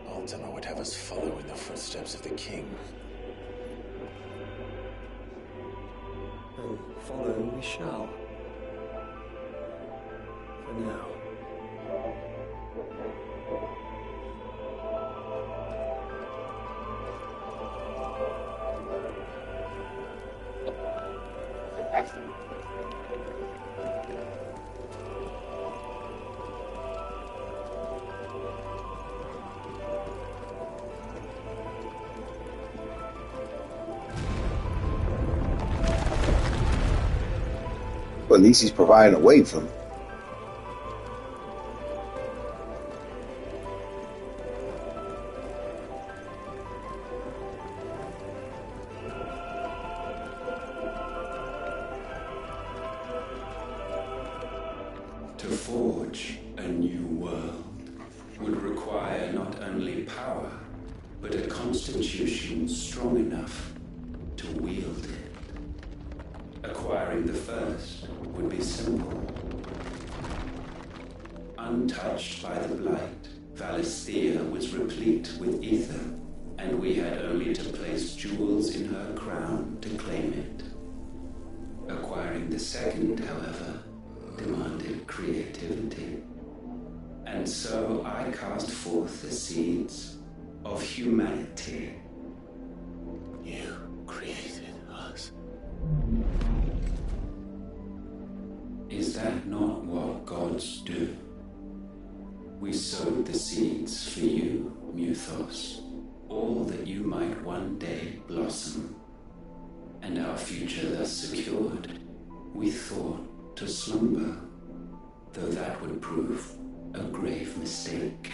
Speaker 2: Ultima would have us follow in the footsteps of the king.
Speaker 3: And follow we shall. For now.
Speaker 1: But at least he's providing a way for them.
Speaker 10: To forge a new world would require not only power, but a constitution strong enough to wield it. A Acquiring the first would be simple. Untouched by the blight, Valisthea was replete with ether, and we had only to place jewels in her crown to claim it. Acquiring the second, however, demanded creativity. And so I cast forth the seeds of humanity.
Speaker 2: You created us.
Speaker 10: Is that not what gods do? We sowed the seeds for you, Muthos, all that you might one day blossom. And our future thus secured, we thought to slumber, though that would prove a grave mistake.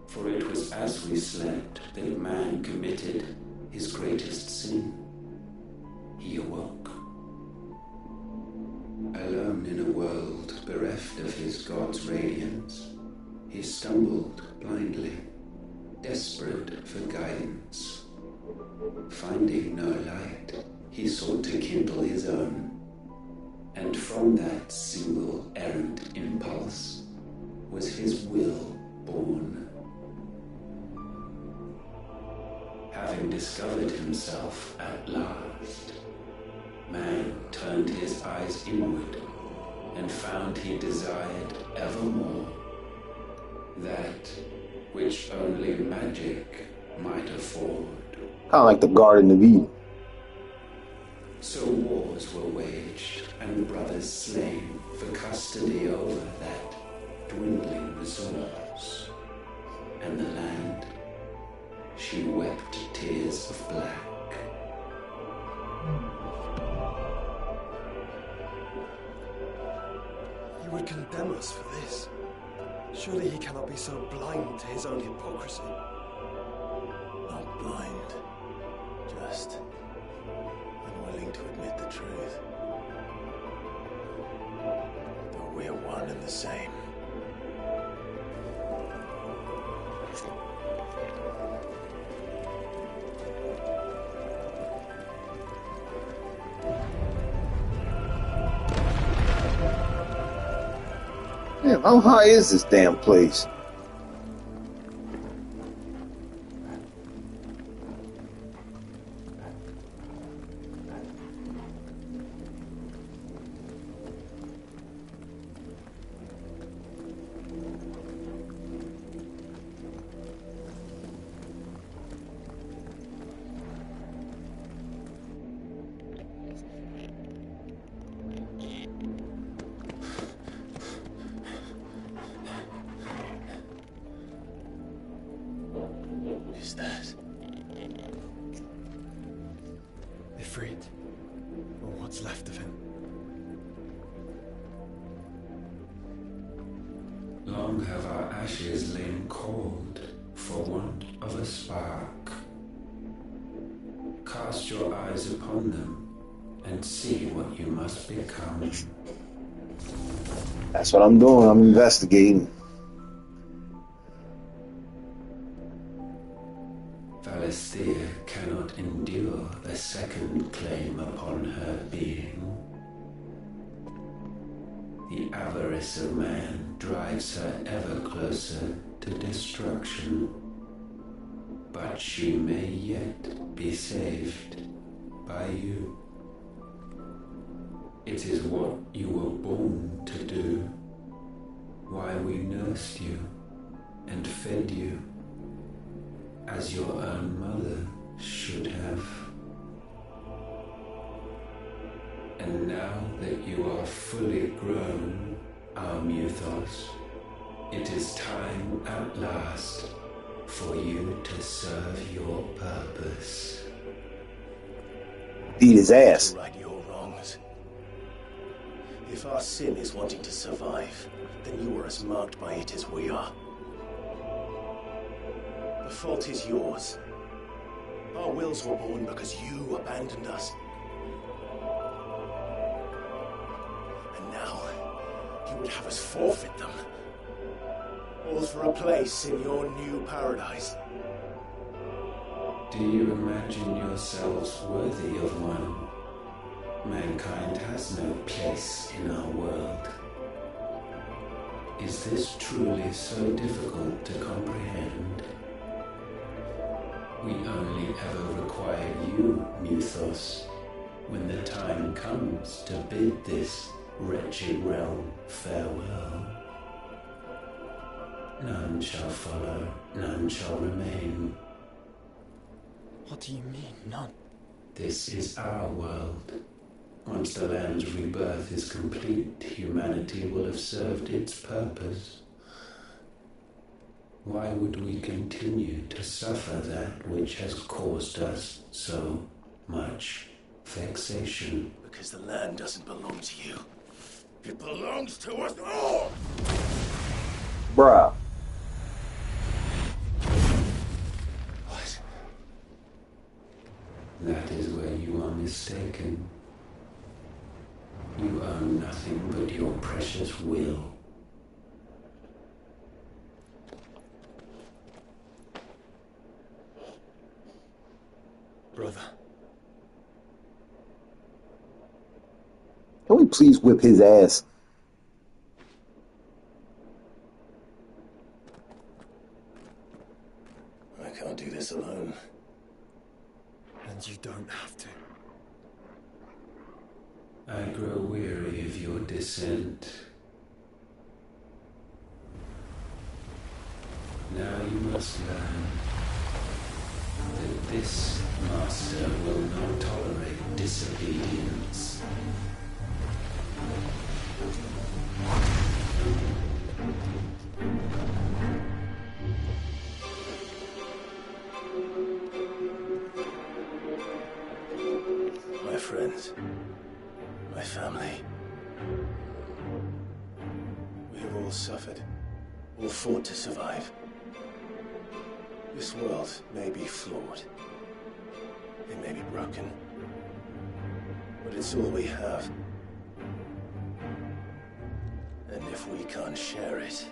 Speaker 10: For it was as we slept that man committed his greatest sin. He awoke. Alone in a world bereft of his god's radiance, he stumbled blindly, desperate for guidance. Finding no light, he sought to kindle his own, and from that single errant impulse was his will born. Having discovered himself at last, man turned his eyes inward and found he desired evermore that which only magic might afford.
Speaker 1: Kind of like the Garden of Eden.
Speaker 10: So wars were waged and brothers slain for custody over that dwindling resource. And the land, she wept tears of black.
Speaker 3: You would condemn us for this. Surely he cannot be so blind to his own hypocrisy.
Speaker 2: Not blind, just unwilling to admit the truth. But we're one and the same.
Speaker 1: Damn, how high is this damn place?
Speaker 2: Is that
Speaker 3: Ifrit, or what's left of him?
Speaker 10: Long have our ashes lain cold for want of a spark. Cast your eyes upon them and see what you must become.
Speaker 1: That's what I'm doing. I'm investigating.
Speaker 10: Valisthea cannot endure a second claim upon her being. The avarice of man drives her ever closer to destruction. But she may yet be saved by you. It is what you were born to do, why we nursed you and fed you as your own mother should have. And now that you are fully grown, our Muthos, it is time at last for you to serve your purpose.
Speaker 1: Beat his ass.
Speaker 2: to right your wrongs? If our sin is wanting to survive, then you are as marked by it as we are. The fault is yours. Our wills were born because you abandoned us. And now, you would have us forfeit them. All for a place in your new paradise.
Speaker 10: Do you imagine yourselves worthy of one? Mankind has no place in our world. Is this truly so difficult to comprehend? We only ever require you, Muthos, when the time comes to bid this wretched realm farewell. None shall follow, none shall remain.
Speaker 8: What do you mean, none?
Speaker 10: This is our world. Once the land's rebirth is complete, humanity will have served its purpose. Why would we continue to suffer that which has caused us so much vexation?
Speaker 6: Because the land doesn't belong to you. It belongs to us all!
Speaker 1: Bruh.
Speaker 6: What?
Speaker 10: That is where you are mistaken. You own nothing but your precious will.
Speaker 8: Brother.
Speaker 1: Can we please whip his ass?
Speaker 6: I can't do this alone.
Speaker 8: And you don't have to.
Speaker 10: I grow weary of your dissent. Now you must learn that this master will not tolerate disobedience.
Speaker 6: My friends, my family. We have all suffered, all fought to survive. This world may be flawed. It may be broken. But it's all we have. And if we can't share it,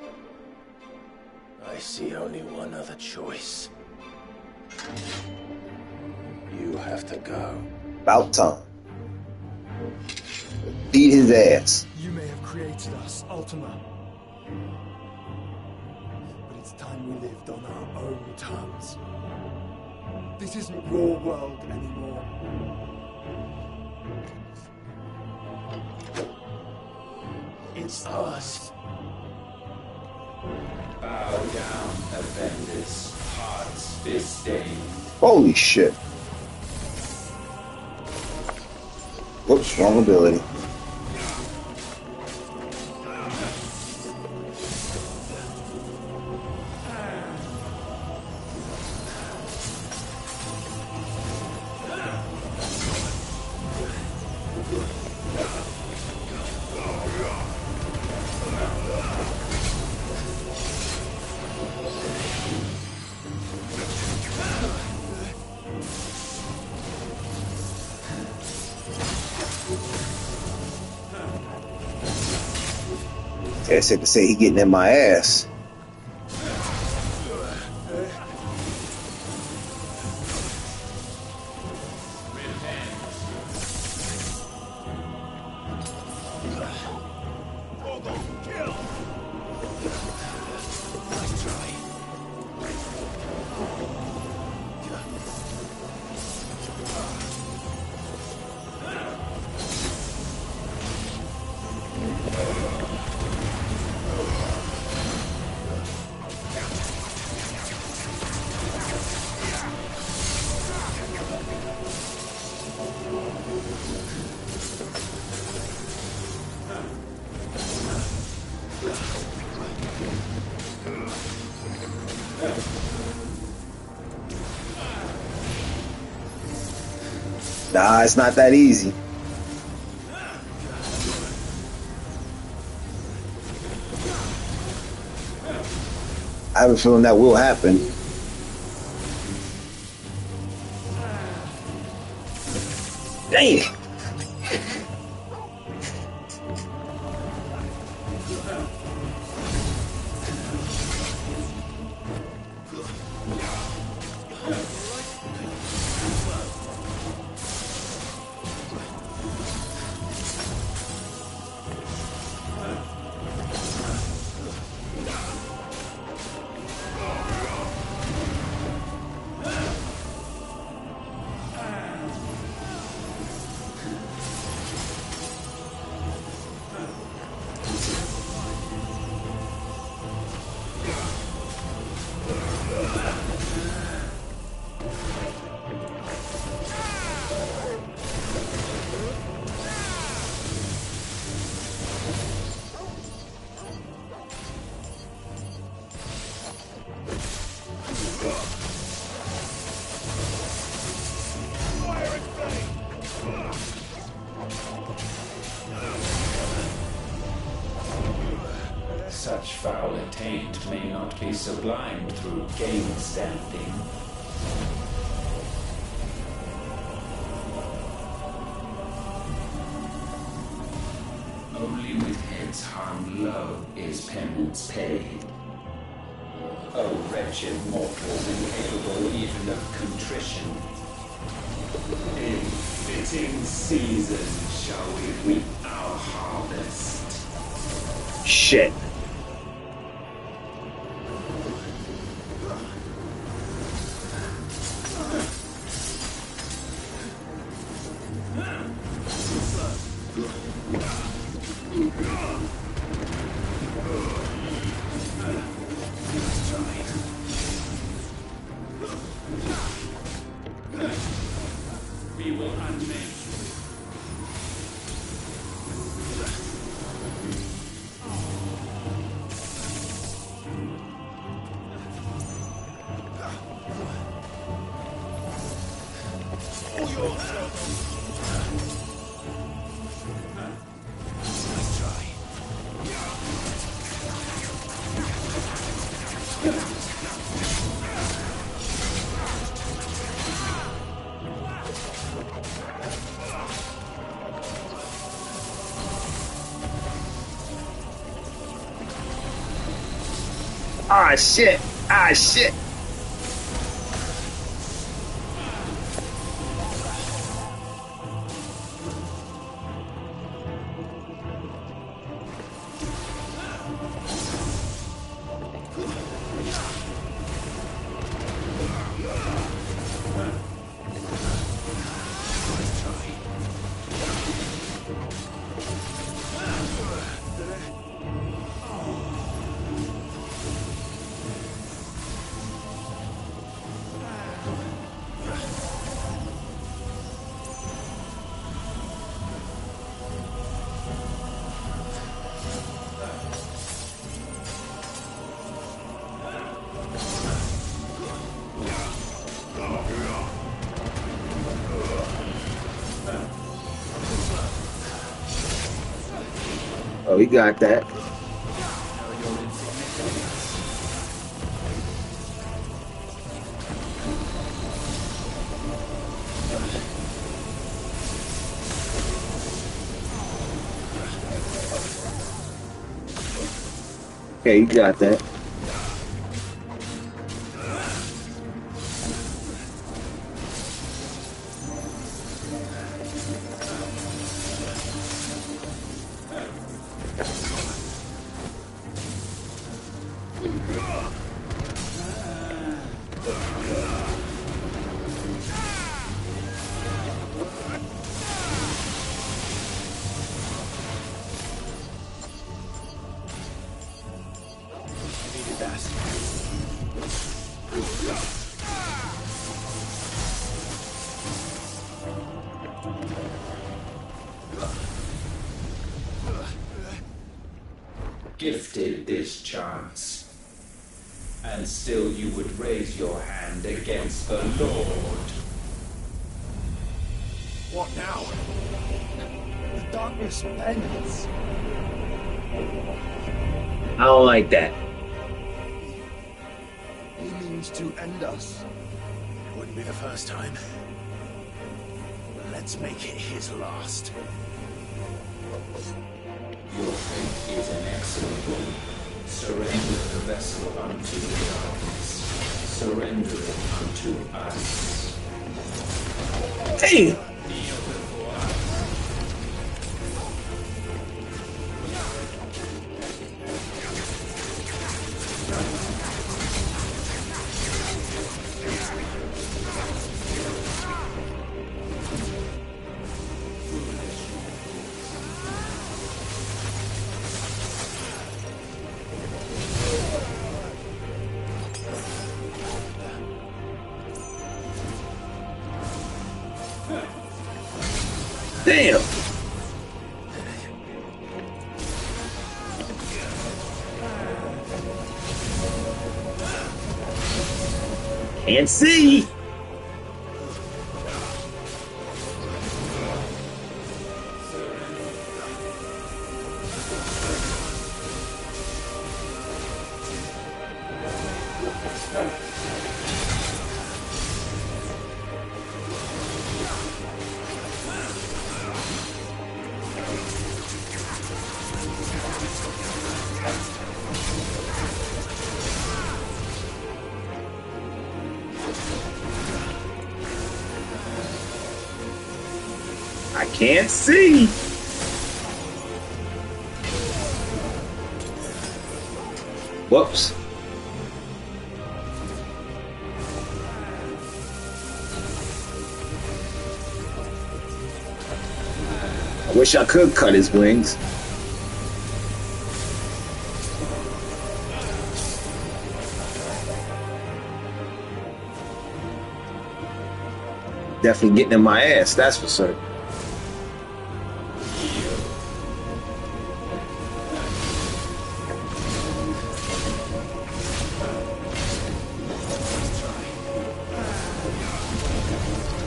Speaker 6: I see only one other choice. You have to go.
Speaker 1: About time. Beat his ass.
Speaker 8: You may have created us, Ultima. But it's time we lived on our own terms. This isn't your world anymore. It's ours.
Speaker 10: Bow down, offenders, hearts disdained.
Speaker 1: Holy shit. Whoops, wrong ability. That's safe to say he getting in my ass. Nah, it's not that easy. I have a feeling that will happen. Dang!
Speaker 10: such foul attaint may not be sublimed through game standing. Only with heads hung low is penance paid. O wretched mortals incapable even of contrition. In fitting season shall we reap our harvest.
Speaker 1: Shit.
Speaker 10: We will unmake.
Speaker 1: Ah, shit. Ah, shit. Oh, he got that. Okay, you got that.
Speaker 10: Gifted this chance, and still you would raise your hand against the Lord.
Speaker 3: What now? The darkness bends.
Speaker 1: I don't like that.
Speaker 3: He means to end us.
Speaker 2: It wouldn't be the first time. Let's make it his last.
Speaker 10: Your fate is inexorable. Surrender the vessel unto the darkness. Surrender it unto us.
Speaker 1: Hey!
Speaker 10: Kneel before us.
Speaker 1: Damn! Can't see! I can't see. Whoops. I wish I could cut his wings. Definitely getting in my ass, that's for certain.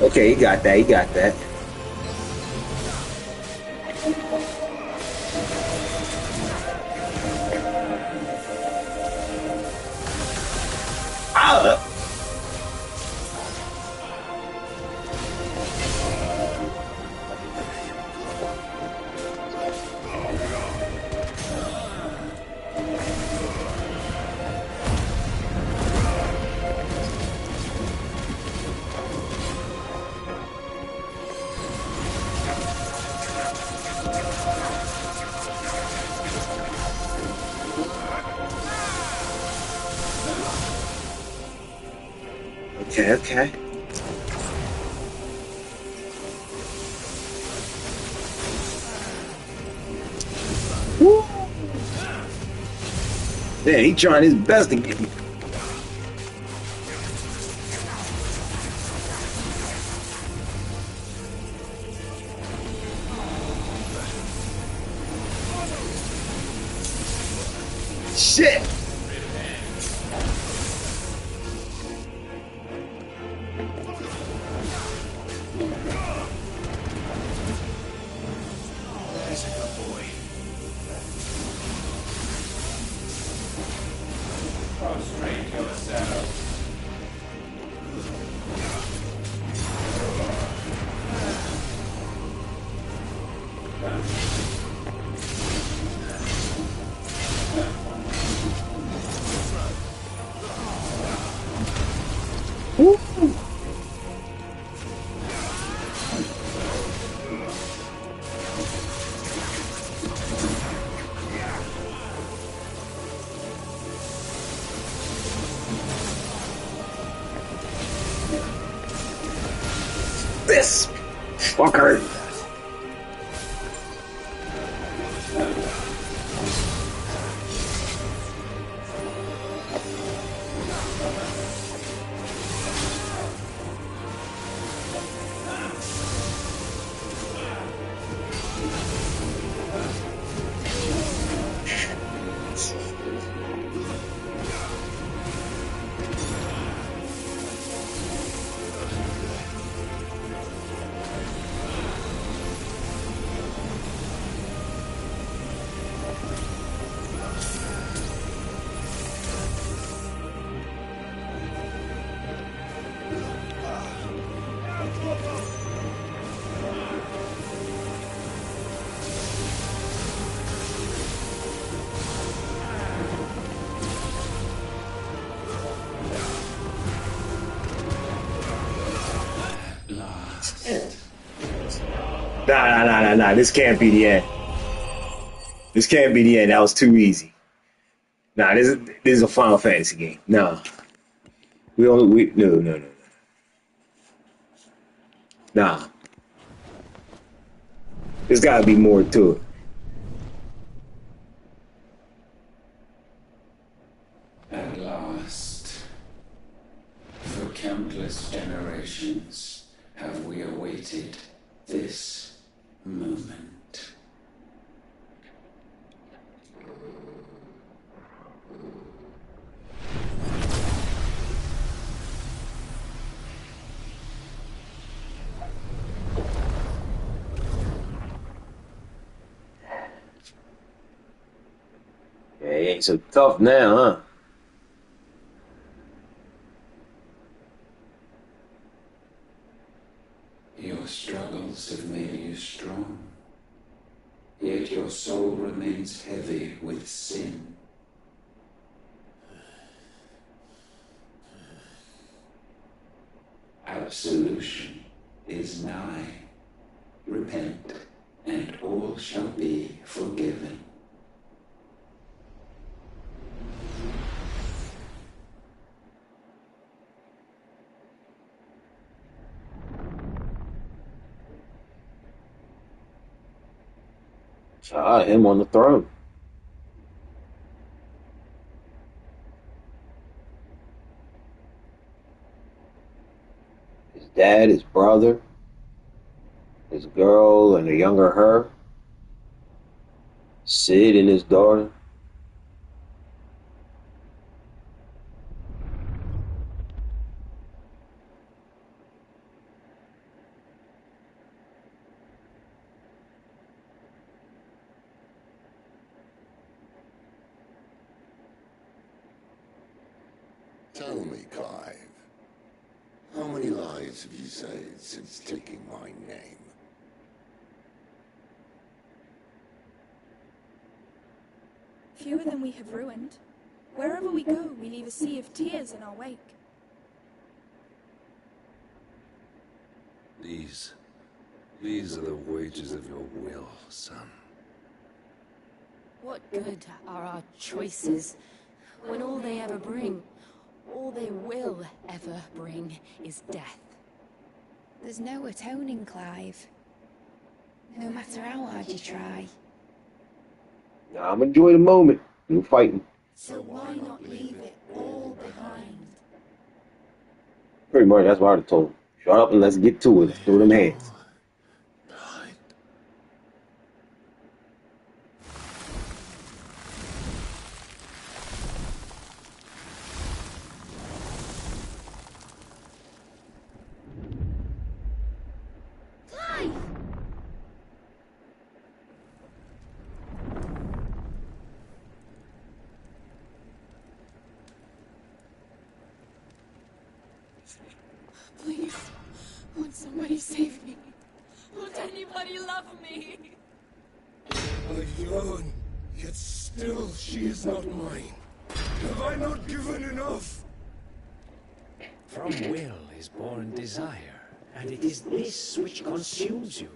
Speaker 1: Okay, he got that, he got that. Ah! Okay, okay. Woo! Man, he trying his best to get me. Shit! Woo! This fucker. Nah. This can't be the end. This can't be the end. That was too easy. Nah, this is a Final Fantasy game. Nah. No. Nah. There's gotta be more to it.
Speaker 10: At last, for countless generations, have we awaited this moment.
Speaker 1: Yeah, he ain't so tough now, huh?
Speaker 10: solution is nigh. Repent, and all shall be forgiven.
Speaker 1: Him on the throne. His dad, his brother, his girl, and a younger her. Sid and his daughter.
Speaker 11: Tell me, Clive, how many lives have you saved since taking my name?
Speaker 4: Fewer than we have ruined. Wherever we go, we leave a sea of tears in our wake.
Speaker 2: These are the wages of your will, son.
Speaker 7: What good are our choices when all they ever bring, all they will ever bring, is death?
Speaker 4: There's no atoning, Clive. No matter how hard you try.
Speaker 1: Now I'm enjoying the moment. You're fighting.
Speaker 4: So why not leave it all behind?
Speaker 1: Pretty much, that's what I would have told him. Shut up and let's get to it. Let's throw them hands.
Speaker 4: Please, won't somebody save me? Won't anybody love me?
Speaker 11: A yawn, yet still she is not mine. Have I not given enough?
Speaker 12: From will is born desire, and it is this which consumes you,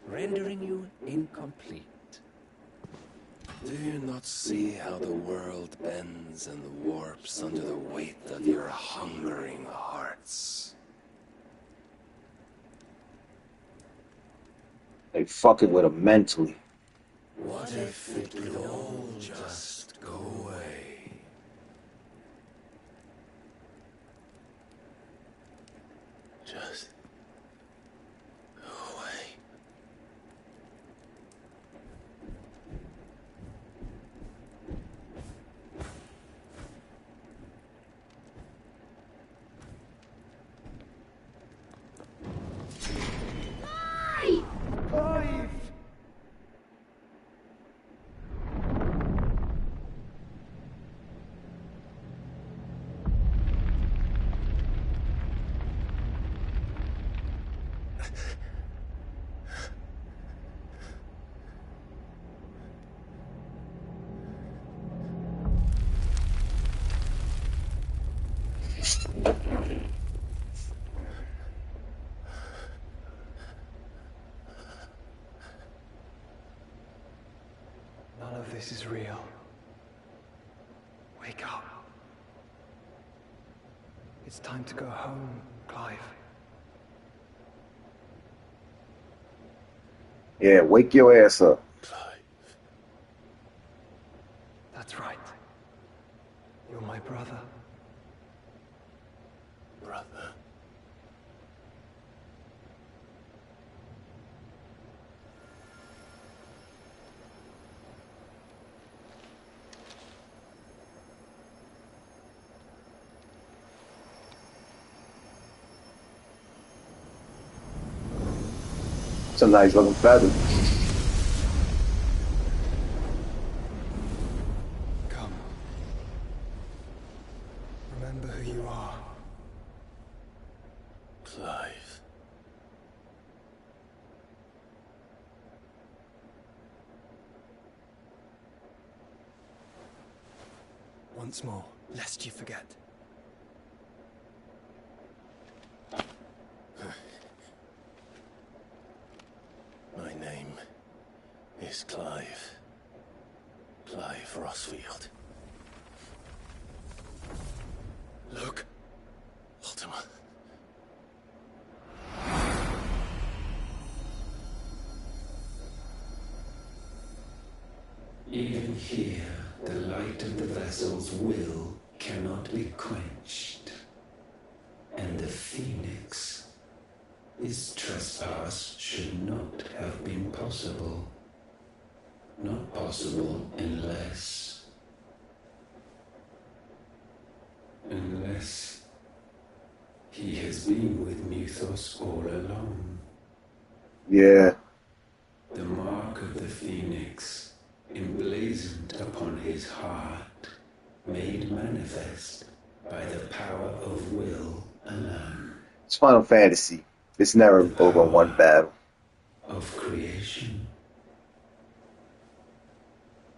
Speaker 12: rendering you incomplete.
Speaker 6: Do you not see how the world bends and warps under the weight of your hungering hearts?
Speaker 1: They fucking with him mentally.
Speaker 6: What if it could all just go away? Just go away.
Speaker 3: Clive!
Speaker 13: None of this is real. Wake up. It's time to go home, Clive.
Speaker 1: Yeah, wake your ass up.
Speaker 13: That's right. You're my brother.
Speaker 6: Brother.
Speaker 1: It's a nice looking feather.
Speaker 13: Come. Remember who you are.
Speaker 6: Clive.
Speaker 13: Once more, lest you forget.
Speaker 6: is Clive. Clive Rossfield.
Speaker 11: Look.
Speaker 6: Ultima.
Speaker 10: Even here, the light of the vessel's will cannot be quenched. And the Phoenix, his trespass should not have been possible. Not possible unless he has been with Mythos all along.
Speaker 1: Yeah.
Speaker 10: The mark of the Phoenix, emblazoned upon his heart, made manifest by the power of will alone.
Speaker 1: It's Final Fantasy. It's never over one battle.
Speaker 10: Of creation.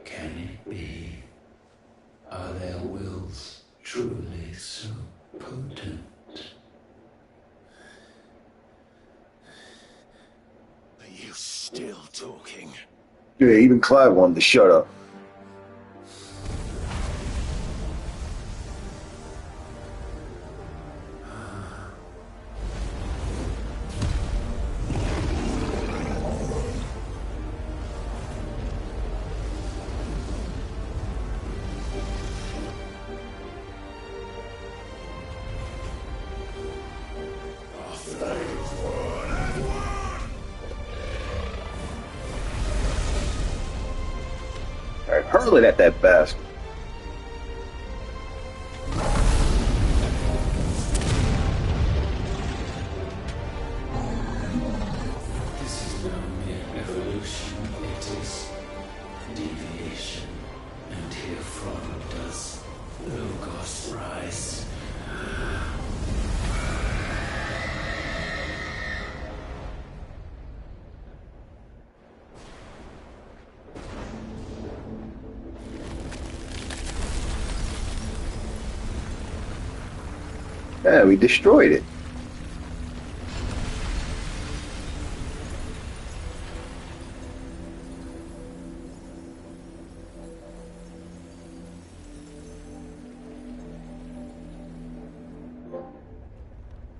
Speaker 10: Can it be? Are their wills truly so potent?
Speaker 6: Are you still talking?
Speaker 1: Yeah, even Clive wanted to shut up. Hurl it at that bastard.
Speaker 10: This is no mere evolution, it is deviation. And herefrom does Logos rise.
Speaker 1: Yeah, we destroyed it.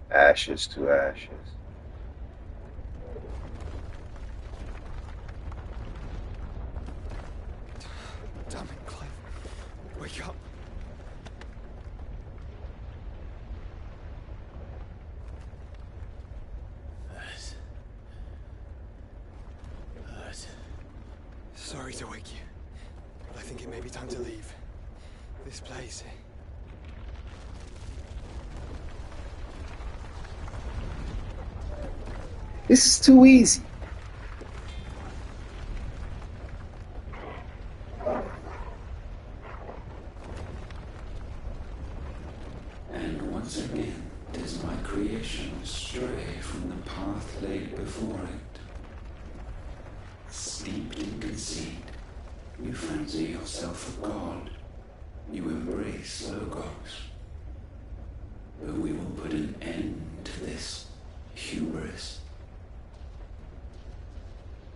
Speaker 1: Ashes to ashes.
Speaker 13: Damn it, Clive. Wake up. Sorry to wake you, but I think it may be time to leave. This place.
Speaker 1: This is too easy.
Speaker 10: And once again does my creation stray from the path laid before it. Steeped in conceit, you fancy yourself a god. You embrace Logos. But we will put an end to this hubris.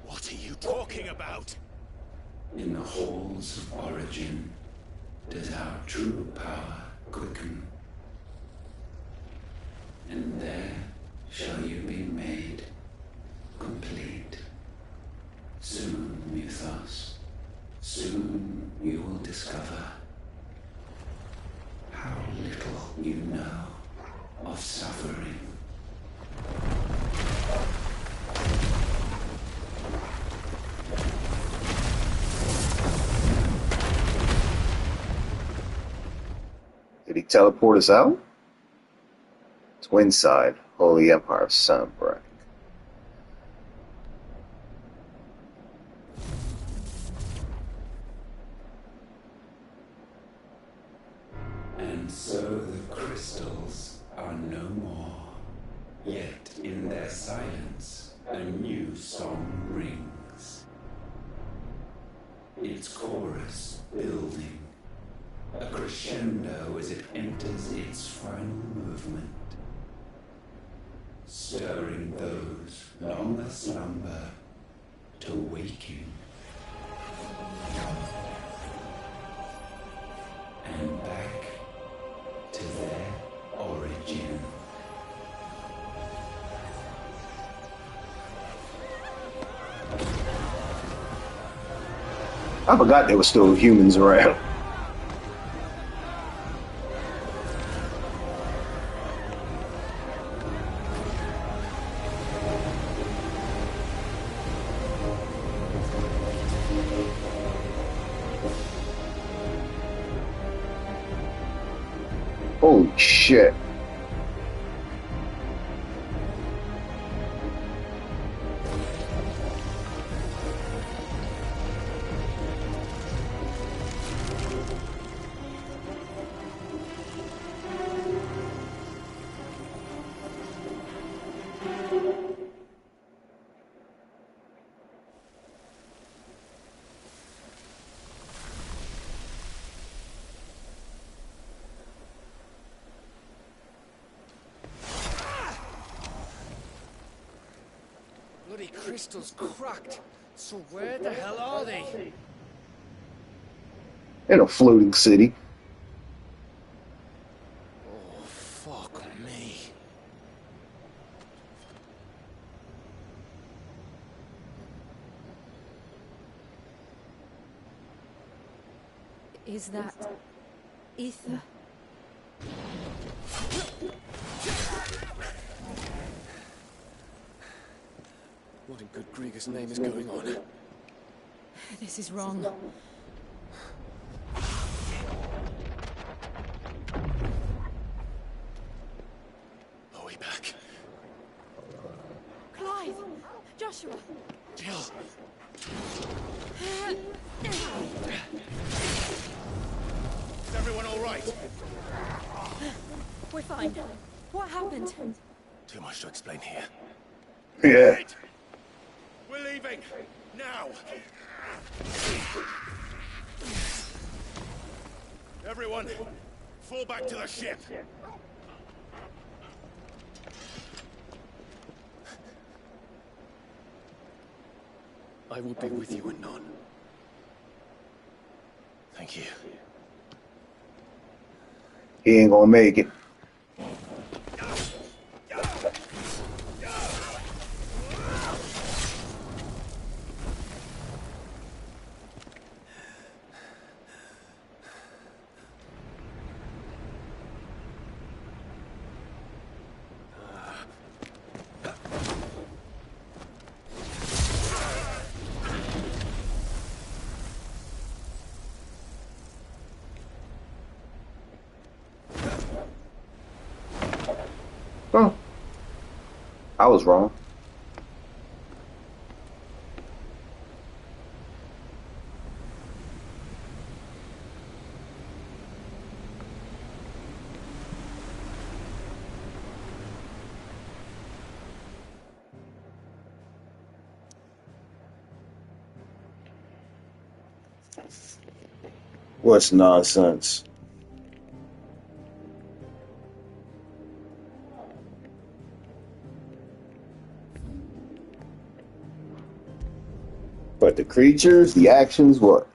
Speaker 6: What are you talking about?
Speaker 10: In the halls of origin does our true power quicken. And there shall you be made complete. Soon, Mythos, soon you will discover how little you know of suffering.
Speaker 1: Did he teleport us out? Twin Side, Holy Empire of Sunbreak.
Speaker 10: And so the crystals are no more. Yet in their silence, a new song rings. Its chorus building, a crescendo as it enters its final movement, stirring those long aslumber to waking
Speaker 1: I forgot there were still humans around. Holy shit.
Speaker 9: Bloody crystal's cracked. So where the hell are they?
Speaker 1: In a floating city.
Speaker 9: Oh, fuck me.
Speaker 7: Is that ether?
Speaker 8: What in good Grieger's name is going on?
Speaker 7: This is wrong.
Speaker 8: Are we back?
Speaker 7: Clive! Joshua!
Speaker 8: Jill!
Speaker 3: Is everyone all right?
Speaker 7: We're fine. What happened?
Speaker 8: Too much to explain here.
Speaker 1: Yeah.
Speaker 3: Wait. We're leaving. Now. Everyone, fall back to the ship.
Speaker 8: I will be with you anon. Thank you.
Speaker 1: He ain't gonna make it. Oh, I was wrong. What's nonsense? But the creatures, the actions, what?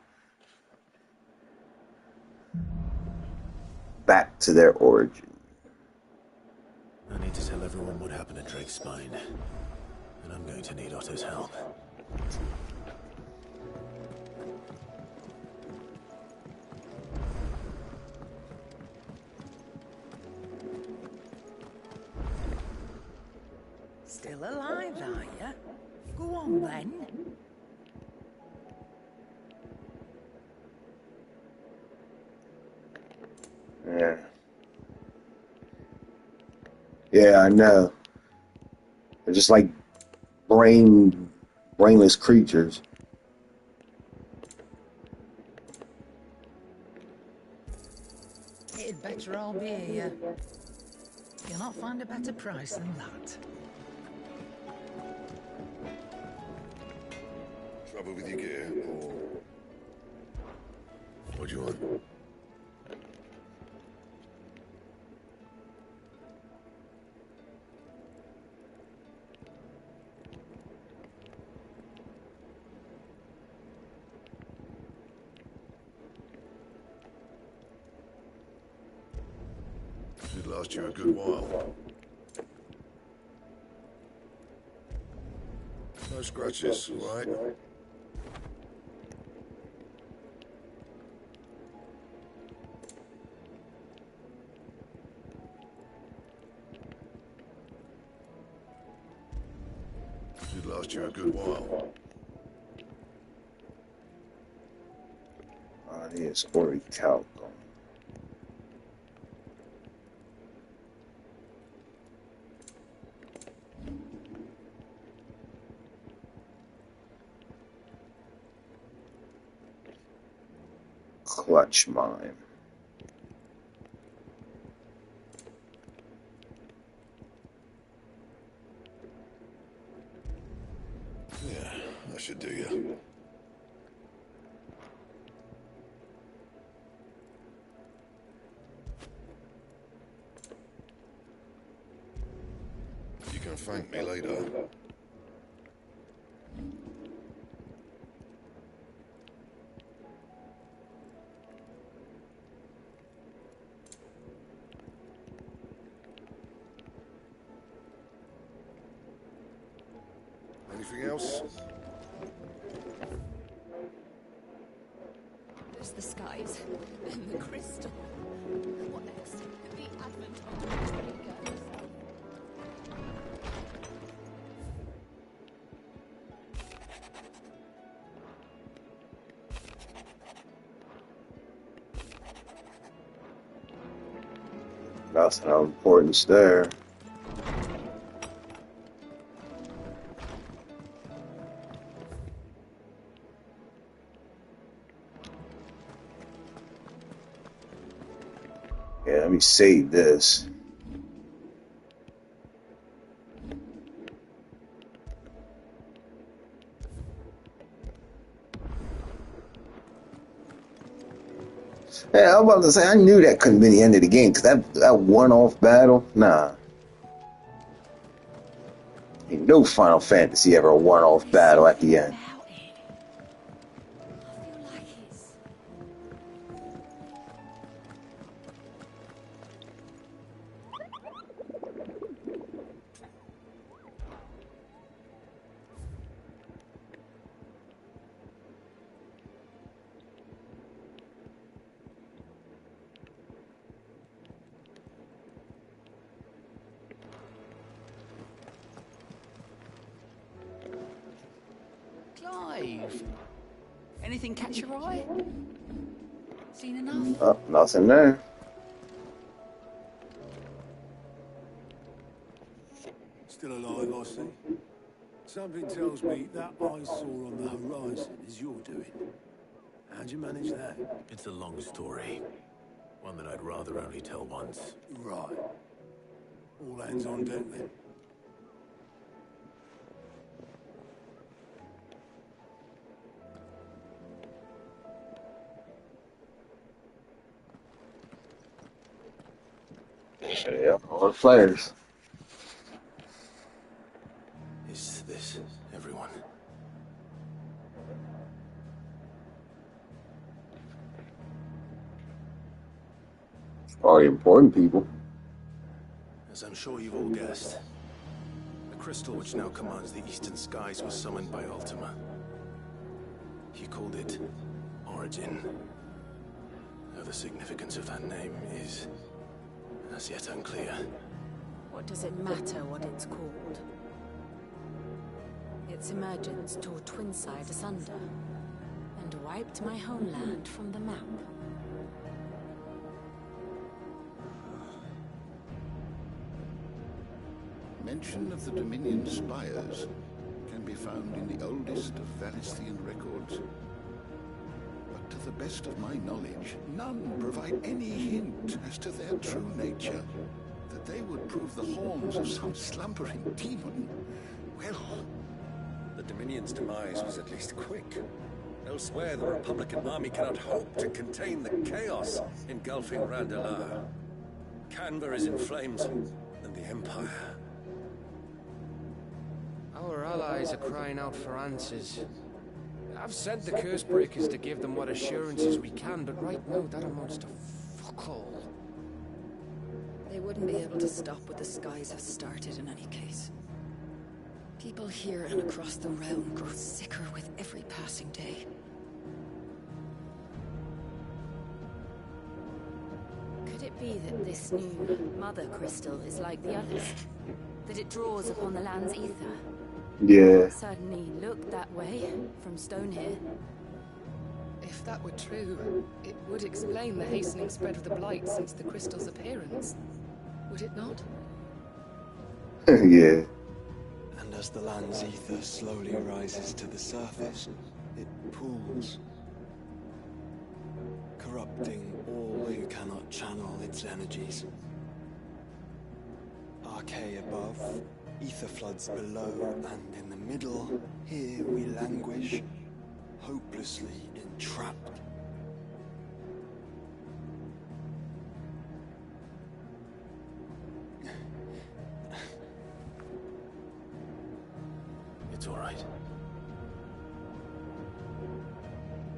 Speaker 1: Back to their origin.
Speaker 2: I need to tell everyone what happened at Drake's Spine. And I'm going to need Otto's help.
Speaker 5: Still alive, are you? Go on then.
Speaker 1: Yeah. Yeah, I know. They're just like brainless creatures.
Speaker 5: It'd better all be here. You'll not find a better price than that.
Speaker 11: Trouble with your gear, or what do you want? Should last you a good while. No scratches, all right? Should last you a good while.
Speaker 1: Here's Ori Calco. Clutch mine.
Speaker 11: Yeah, that should do you. You can thank me later. Anything else?
Speaker 14: There's the skies and the crystal. What next? The advent of the Trigger herself.
Speaker 1: That's how important there. Yeah, let me save this. Yeah, I'm about to say, I knew that couldn't be the end of the game, because that one-off battle, nah. Ain't no Final Fantasy ever a one-off battle at the end.
Speaker 5: Clive, anything catch your eye? Seen enough?
Speaker 1: Oh, nothing there.
Speaker 11: Still alive, I see. Something tells me that I saw on the horizon is your doing. How'd you manage that?
Speaker 2: It's a long story. One that I'd rather only tell once.
Speaker 11: Right. All hands on deck then.
Speaker 1: Yeah, all the flares.
Speaker 2: Is this everyone?
Speaker 1: All the important people.
Speaker 2: As I'm sure you've all guessed, the crystal which now commands the eastern skies was summoned by Ultima. He called it Origin. Though the significance of that name is as yet unclear.
Speaker 14: What does it matter what it's called? Its emergence tore Twinside asunder and wiped my homeland from the map.
Speaker 15: Mention of the Dominion spires can be found in the oldest of Valisthian records. But to the best of my knowledge, none provide any hint as to their true nature. That they would prove the horns of some slumbering demon. Well,
Speaker 8: The Dominion's demise was at least quick. Elsewhere, the Republican army cannot hope to contain the chaos engulfing Randalar. Canva is in flames, and the Empire.
Speaker 9: Our allies are crying out for answers. I've sent the curse breakers to give them what assurances we can, but right now that amounts to fuck all.
Speaker 14: They wouldn't be able to stop what the skies have started in any case. People here and across the realm grow sicker with every passing day.
Speaker 7: Could it be that this new Mother Crystal is like the others? That it draws upon the land's ether?
Speaker 1: Yeah.
Speaker 7: Certainly looked that way from stone here.
Speaker 14: If that were true, it would explain the hastening spread of the blight since the crystal's appearance. Would it not?
Speaker 1: Yeah.
Speaker 13: And as the land's ether slowly rises to the surface, it pools, corrupting all who cannot channel its energies. Archay above, ether floods below, and in the middle, here we languish, hopelessly entrapped.
Speaker 2: It's all right.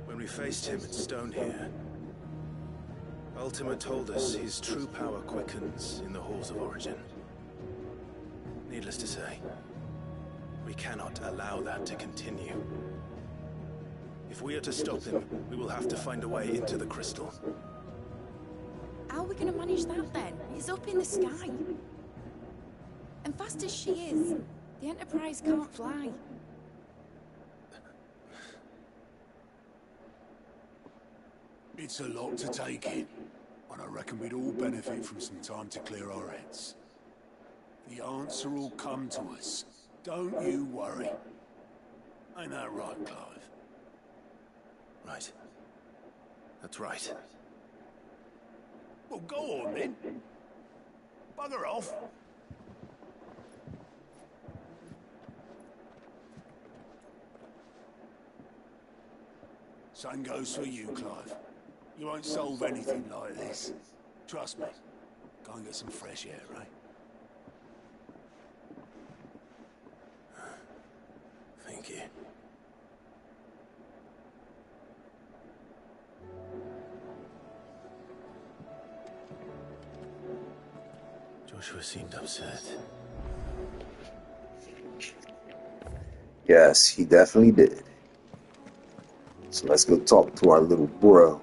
Speaker 2: When we faced him at Stone here, Ultima told us his true power quickens in the halls of origin. Needless to say, we cannot allow that to continue. If we are to stop him, we will have to find a way into the crystal.
Speaker 4: How are we going to manage that then? It's up in the sky. And fast as she is, the Enterprise can't fly.
Speaker 11: It's a lot to take in, and I reckon we'd all benefit from some time to clear our heads. The answer will come to us. Don't you worry. Ain't that right, Clive?
Speaker 2: Right. That's right.
Speaker 11: Well, go on then. Bugger off. Same goes for you, Clive. You won't solve anything like this. Trust me. Go and get some fresh air, right?
Speaker 2: Thank you. Joshua seemed upset.
Speaker 1: Yes, he definitely did. So let's go talk to our little bro.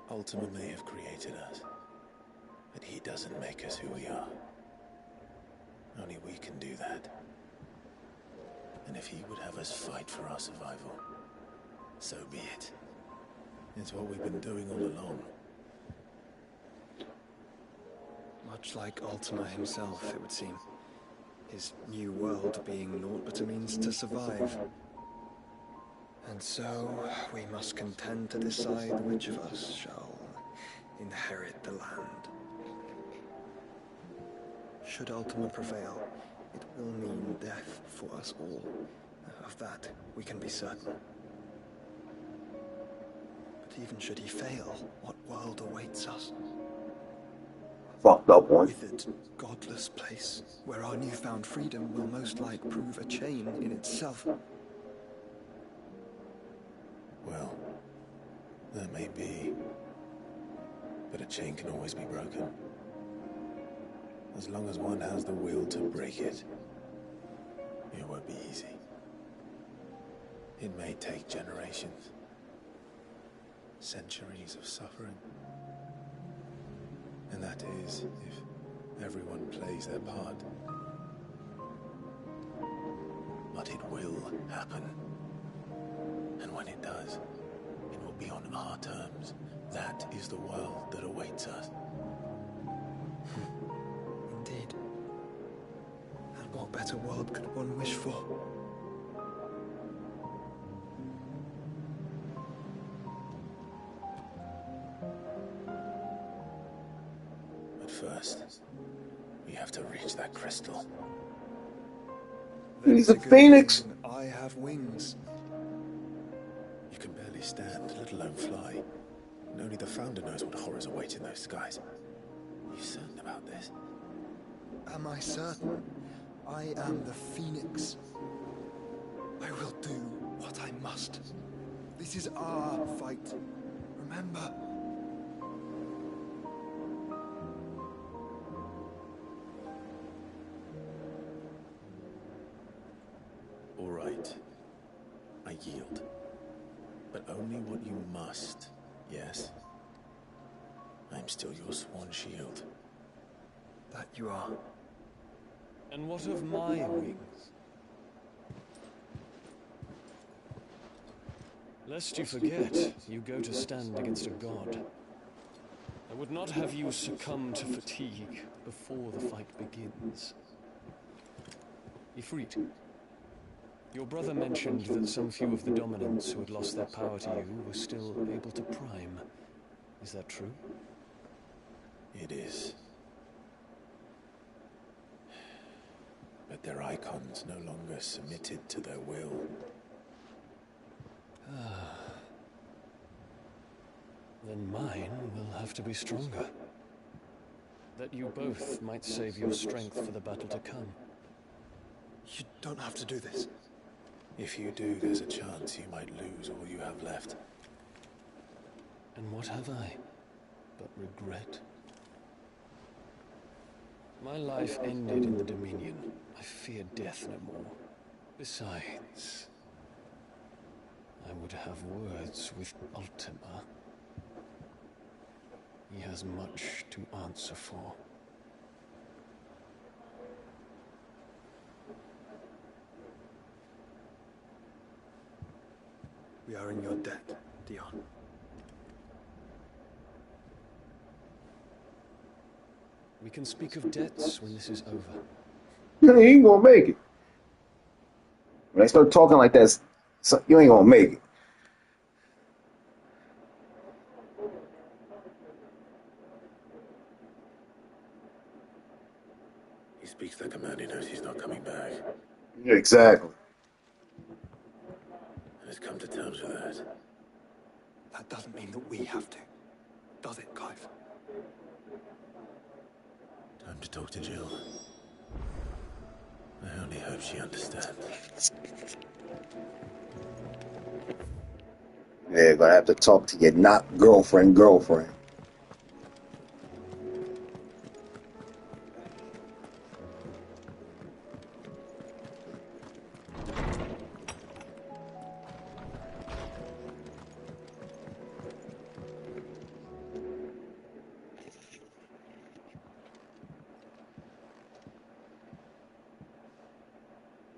Speaker 2: Ultima may have created us, but he doesn't make us who we are. Only we can do that. And if he would have us fight for our survival, so be it. It's what we've been doing all along.
Speaker 13: Much like Ultima himself, it would seem. His new world being naught but a means to survive. And so, we must contend to decide which of us shall inherit the land. Should Ultima prevail, it will mean death for us all. Of that, we can be certain. But even should he fail, what world awaits us?
Speaker 1: Fucked up one.
Speaker 13: Withered, godless place, where our newfound freedom will most like prove a chain in itself.
Speaker 2: Well, that may be, but a chain can always be broken. As long as one has the will to break it, it won't be easy. It may take generations, centuries of suffering. And that is if everyone plays their part. But it will happen. And when it does, it will be on our terms. That is the world that awaits us.
Speaker 13: Indeed. And what better world could one wish for?
Speaker 2: But first, we have to reach that crystal.
Speaker 1: He's a phoenix.
Speaker 13: I have wings.
Speaker 2: You can barely stand, let alone fly. And only the Founder knows what horrors await in those skies. Are you certain about this?
Speaker 13: Am I certain? I am the Phoenix. I will do what I must. This is our fight. Remember?
Speaker 2: I yield. But only what you must, yes? I'm still your swan shield.
Speaker 13: That you are.
Speaker 8: And what of my wings? Lest you forget, you go to stand against a god. I would not have you succumb to fatigue before the fight begins. Ifrit, your brother mentioned that some few of the dominants who had lost their power to you were still able to prime. Is that true?
Speaker 2: It is. But their icons no longer submitted to their will.
Speaker 8: Then mine will have to be stronger. That you both might save your strength for the battle to come.
Speaker 13: You don't have to do this.
Speaker 2: If you do, there's a chance you might lose all you have left.
Speaker 8: And what have I but regret? My life ended in the Dominion. I fear death no more. Besides, I would have words with Ultima. He has much to answer for.
Speaker 13: We are in your debt, Dion.
Speaker 8: We can speak of debts when this is over.
Speaker 1: You ain't gonna make it. When they start talking like that, you ain't gonna make it.
Speaker 2: He speaks like a man who knows he's not coming back.
Speaker 1: Exactly.
Speaker 2: And has come to terms with that.
Speaker 13: That doesn't mean that we have to. Does it, Clive?
Speaker 2: Time to talk to Jill. I only hope she understands.
Speaker 1: Yeah, gonna have to talk to your not girlfriend.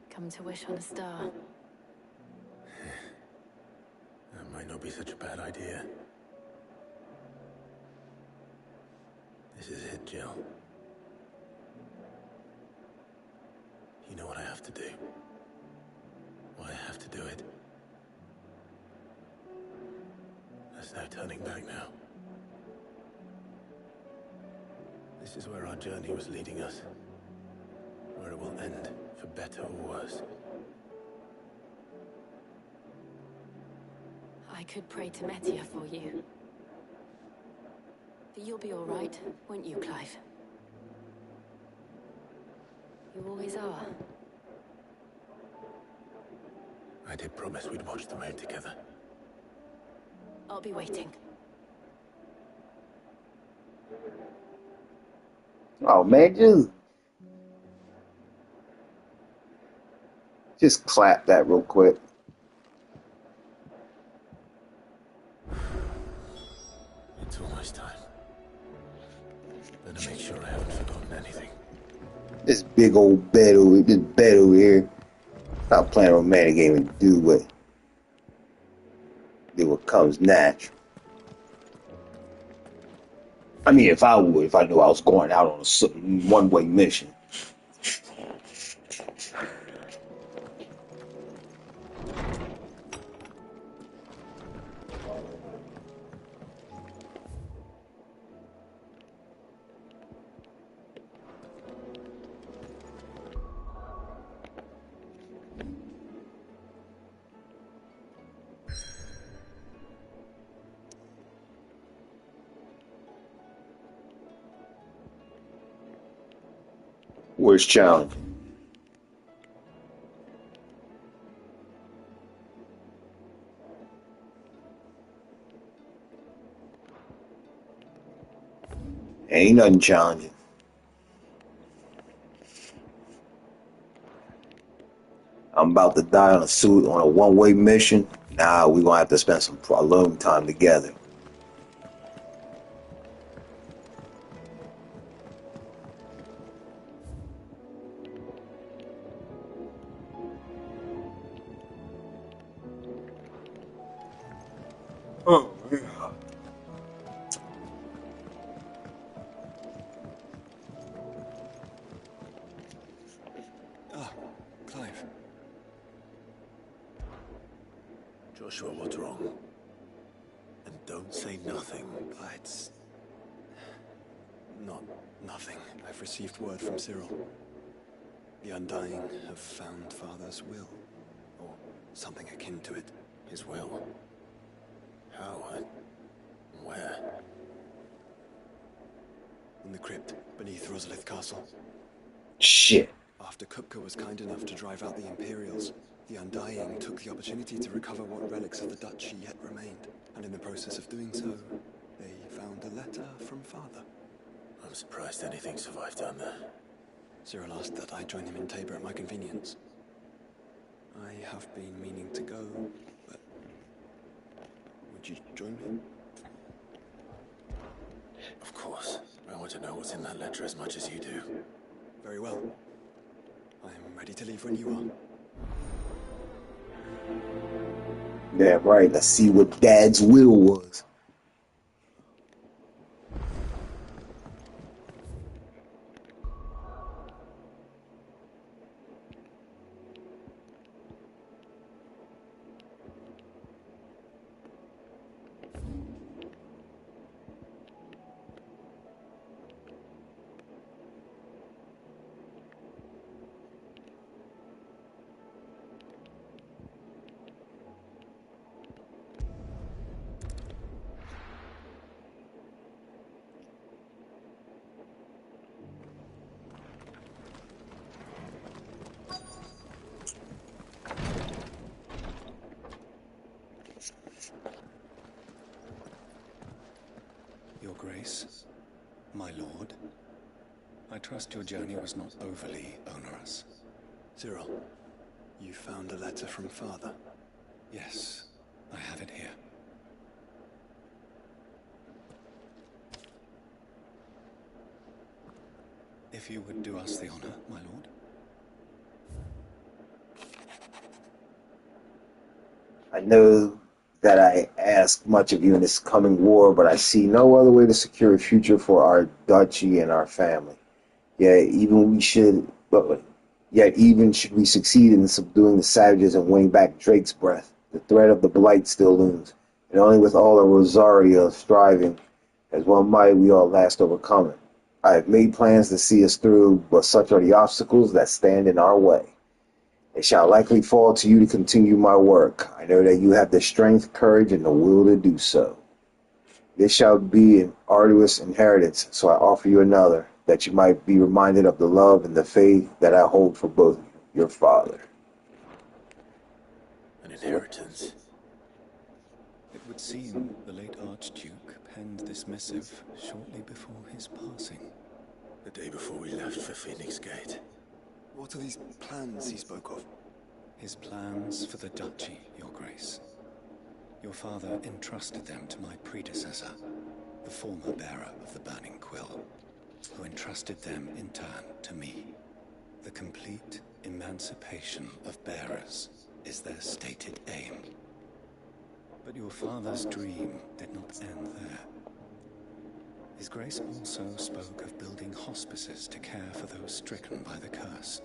Speaker 7: Come to wish on a star.
Speaker 2: That might not be such a bad idea. This is it, Jill. You know what I have to do. Why I have to do it. There's no turning back now. This is where our journey was leading us. Where it will end, for better or worse.
Speaker 7: I could pray to Metia for you. But you'll be all right, won't you, Clive? You always are.
Speaker 2: I did promise we'd watch the moon together.
Speaker 7: I'll be waiting.
Speaker 1: Oh man, just clap that real quick.
Speaker 2: It's almost time. Better make sure I haven't forgotten anything.
Speaker 1: This big old bed over here. Not playing a romantic game and do what comes natural. I mean, if I knew I was going out on a one-way mission. Where's challenge? Ain't nothing challenging. I'm about to die on a one-way mission. Nah, we're gonna have to spend some alone time together. Oh, yeah.
Speaker 13: Ah, Clive.
Speaker 2: Joshua, what's wrong? And don't say nothing.
Speaker 13: It's not nothing. I've received word from Cyril. The Undying have found Father's will, or something akin to it.
Speaker 2: His will? How and where?
Speaker 13: In the crypt beneath Rosalith Castle.
Speaker 1: Shit.
Speaker 13: After Kupka was kind enough to drive out the Imperials, the Undying took the opportunity to recover what relics of the Duchy yet remained. And in the process of doing so, they found a letter from Father.
Speaker 2: I'm surprised anything survived down there.
Speaker 13: Cyril asked that I join him in Tabor at my convenience. I have been meaning to go, but would you join me?
Speaker 2: Of course. I want to know what's in that letter as much as you do.
Speaker 13: Very well. I'm ready to leave when you are.
Speaker 1: Yeah, right. Let's see what Dad's will was.
Speaker 12: Your Grace, my lord, I trust your journey was not overly onerous.
Speaker 13: Cyril, you found a letter from Father?
Speaker 12: Yes, I have it here. If you would do us the honor, my lord.
Speaker 1: I know that I ask much of you in this coming war, but I see no other way to secure a future for our duchy and our family. Yet even should we succeed in subduing the savages and winning back Drake's breath, the threat of the blight still looms, and only with all our Rosaria striving as one might we all last overcome it. I have made plans to see us through, but such are the obstacles that stand in our way. It shall likely fall to you to continue my work. I know that you have the strength, courage, and the will to do so. This shall be an arduous inheritance, so I offer you another, that you might be reminded of the love and the faith that I hold for both your father.
Speaker 2: An inheritance?
Speaker 12: It would seem the late Archduke penned this missive shortly before his passing.
Speaker 2: The day before we left for Phoenix Gate.
Speaker 13: What are these plans he spoke of?
Speaker 12: His plans for the duchy, Your Grace. Your father entrusted them to my predecessor, the former bearer of the Burning Quill, who entrusted them in turn to me. The complete emancipation of bearers is their stated aim. But your father's dream did not end there. His Grace also spoke of building hospices to care for those stricken by the curse,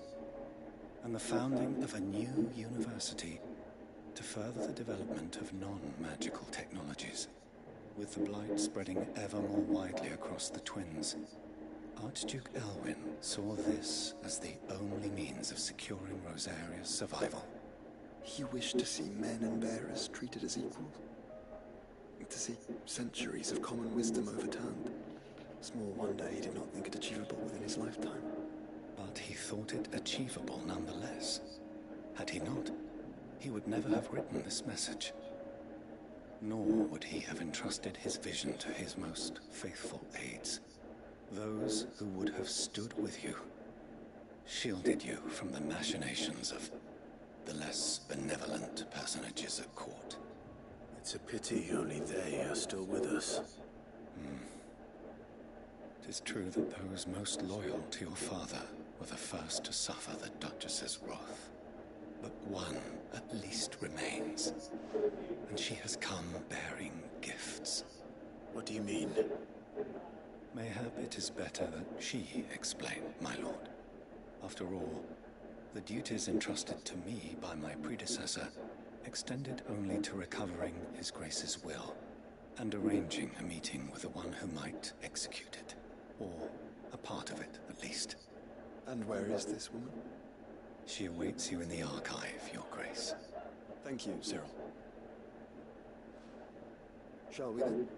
Speaker 12: and the founding of a new university to further the development of non-magical technologies. With the blight spreading ever more widely across the Twins, Archduke Elwyn saw this as the only means of securing Rosaria's survival.
Speaker 13: He wished to see men and bearers treated as equals. To see centuries of common wisdom overturned. Small wonder he did not think it achievable within his lifetime.
Speaker 12: But he thought it achievable nonetheless. Had he not, he would never have written this message. Nor would he have entrusted his vision to his most faithful aides. Those who would have stood with you, shielded you from the machinations of the less benevolent personages at court.
Speaker 2: It's a pity only they are still with us.
Speaker 12: It is true that those most loyal to your father were the first to suffer the Duchess's wrath. But one at least remains, and she has come bearing gifts.
Speaker 2: What do you mean?
Speaker 12: Mayhap it is better that she explain, my lord. After all, the duties entrusted to me by my predecessor extended only to recovering His Grace's will and arranging a meeting with the one who might execute it, or a part of it at least.
Speaker 13: And where is this woman?
Speaker 12: She awaits you in the archive, Your Grace.
Speaker 13: Thank you, Cyril. Shall we then?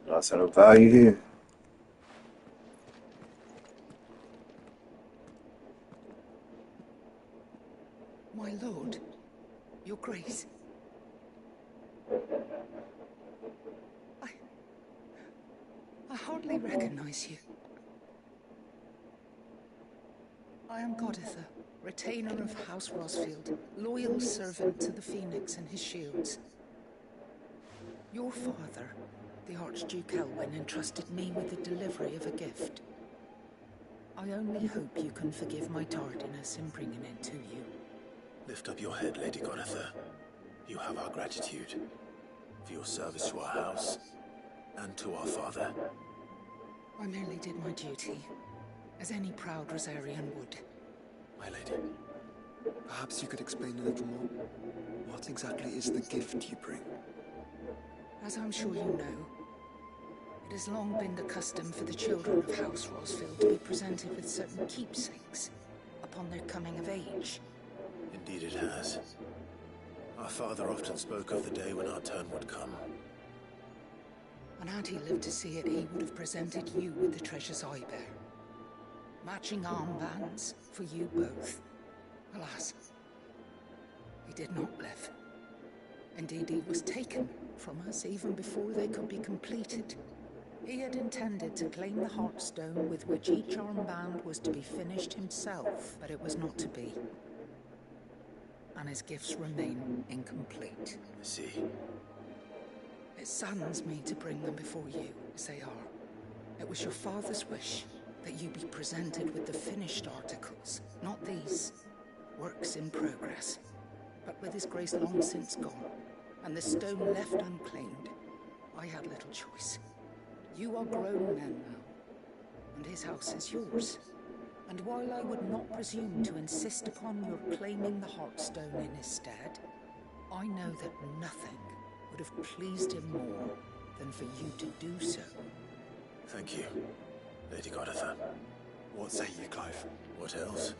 Speaker 1: Lots of value here.
Speaker 5: My lord, Your Grace. I hardly recognize you. I am Goditha, retainer of House Rosfield, loyal servant to the Phoenix and his shields. Your father, the Archduke Elwyn, entrusted me with the delivery of a gift. I only hope you can forgive my tardiness in bringing it to you.
Speaker 2: Lift up your head, Lady Goditha. You have our gratitude for your service to our house and to our father.
Speaker 5: I merely did my duty, as any proud Rosarian would.
Speaker 13: My lady, perhaps you could explain a little more? What exactly is the gift you bring?
Speaker 5: As I'm sure you know, it has long been the custom for the children of House Rosfield to be presented with certain keepsakes upon their coming of age.
Speaker 2: Indeed it has. Our father often spoke of the day when our turn would come.
Speaker 5: And had he lived to see it, he would have presented you with the treasures I bear. Matching armbands for you both. Alas, he did not live. Indeed, he was taken from us even before they could be completed. He had intended to claim the Heartstone with which each armband was to be finished himself, but it was not to be. And his gifts remain incomplete.
Speaker 2: I see.
Speaker 5: It saddens me to bring them before you, as they are. It was your father's wish that you be presented with the finished articles, not these, works in progress. But with his grace long since gone, and the stone left unclaimed, I had little choice. You are grown men now, and his house is yours. And while I would not presume to insist upon your claiming the Heartstone in his stead, I know that nothing would have pleased him more than for you to do so.
Speaker 2: Thank you, Lady Goditha.
Speaker 13: What say you, Clive?
Speaker 2: What else?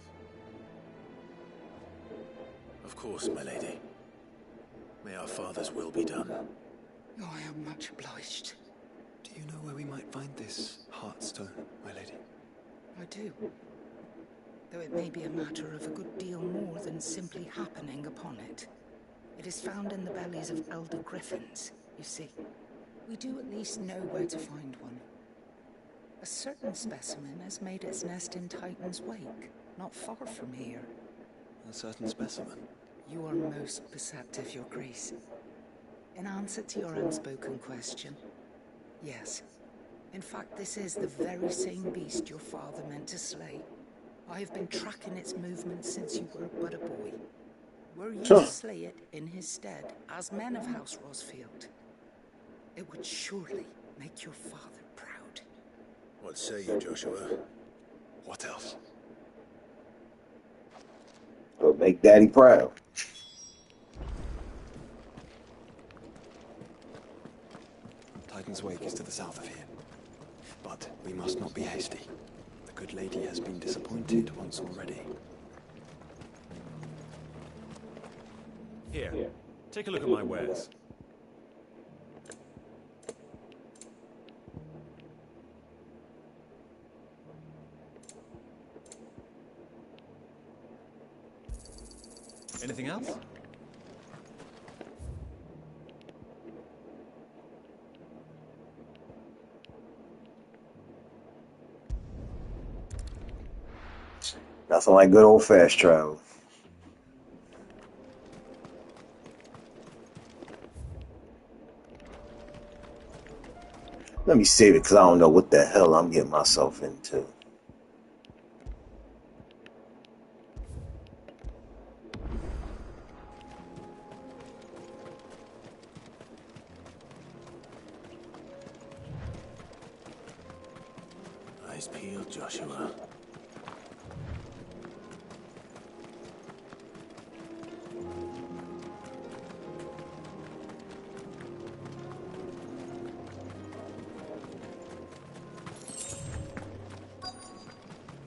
Speaker 2: Of course, my lady. May our father's will be done.
Speaker 5: Oh, I am much obliged.
Speaker 13: Do you know where we might find this Heartstone, my lady?
Speaker 5: I do. Though it may be a matter of a good deal more than simply happening upon it. It is found in the bellies of elder griffins, you see. We do at least know where to find one. A certain specimen has made its nest in Titan's Wake, not far from here.
Speaker 13: A certain specimen?
Speaker 5: You are most perceptive, Your Grace. In answer to your unspoken question, yes. In fact, this is the very same beast your father meant to slay. I have been tracking its movements since you were but a boy. Were you to slay it in his stead, as men of House Rosfield, it would surely make your father proud.
Speaker 2: What say you, Joshua?
Speaker 13: What else?
Speaker 1: It'll make Daddy proud.
Speaker 13: Titan's Wake is to the south of here. But we must not be hasty. The
Speaker 12: The good lady has been disappointed once already.
Speaker 16: Here, take a look at my wares. Anything else?
Speaker 1: Nothing like good old fast travel. Let me save it because I don't know what the hell I'm getting myself into.
Speaker 2: Eyes peeled, Joshua.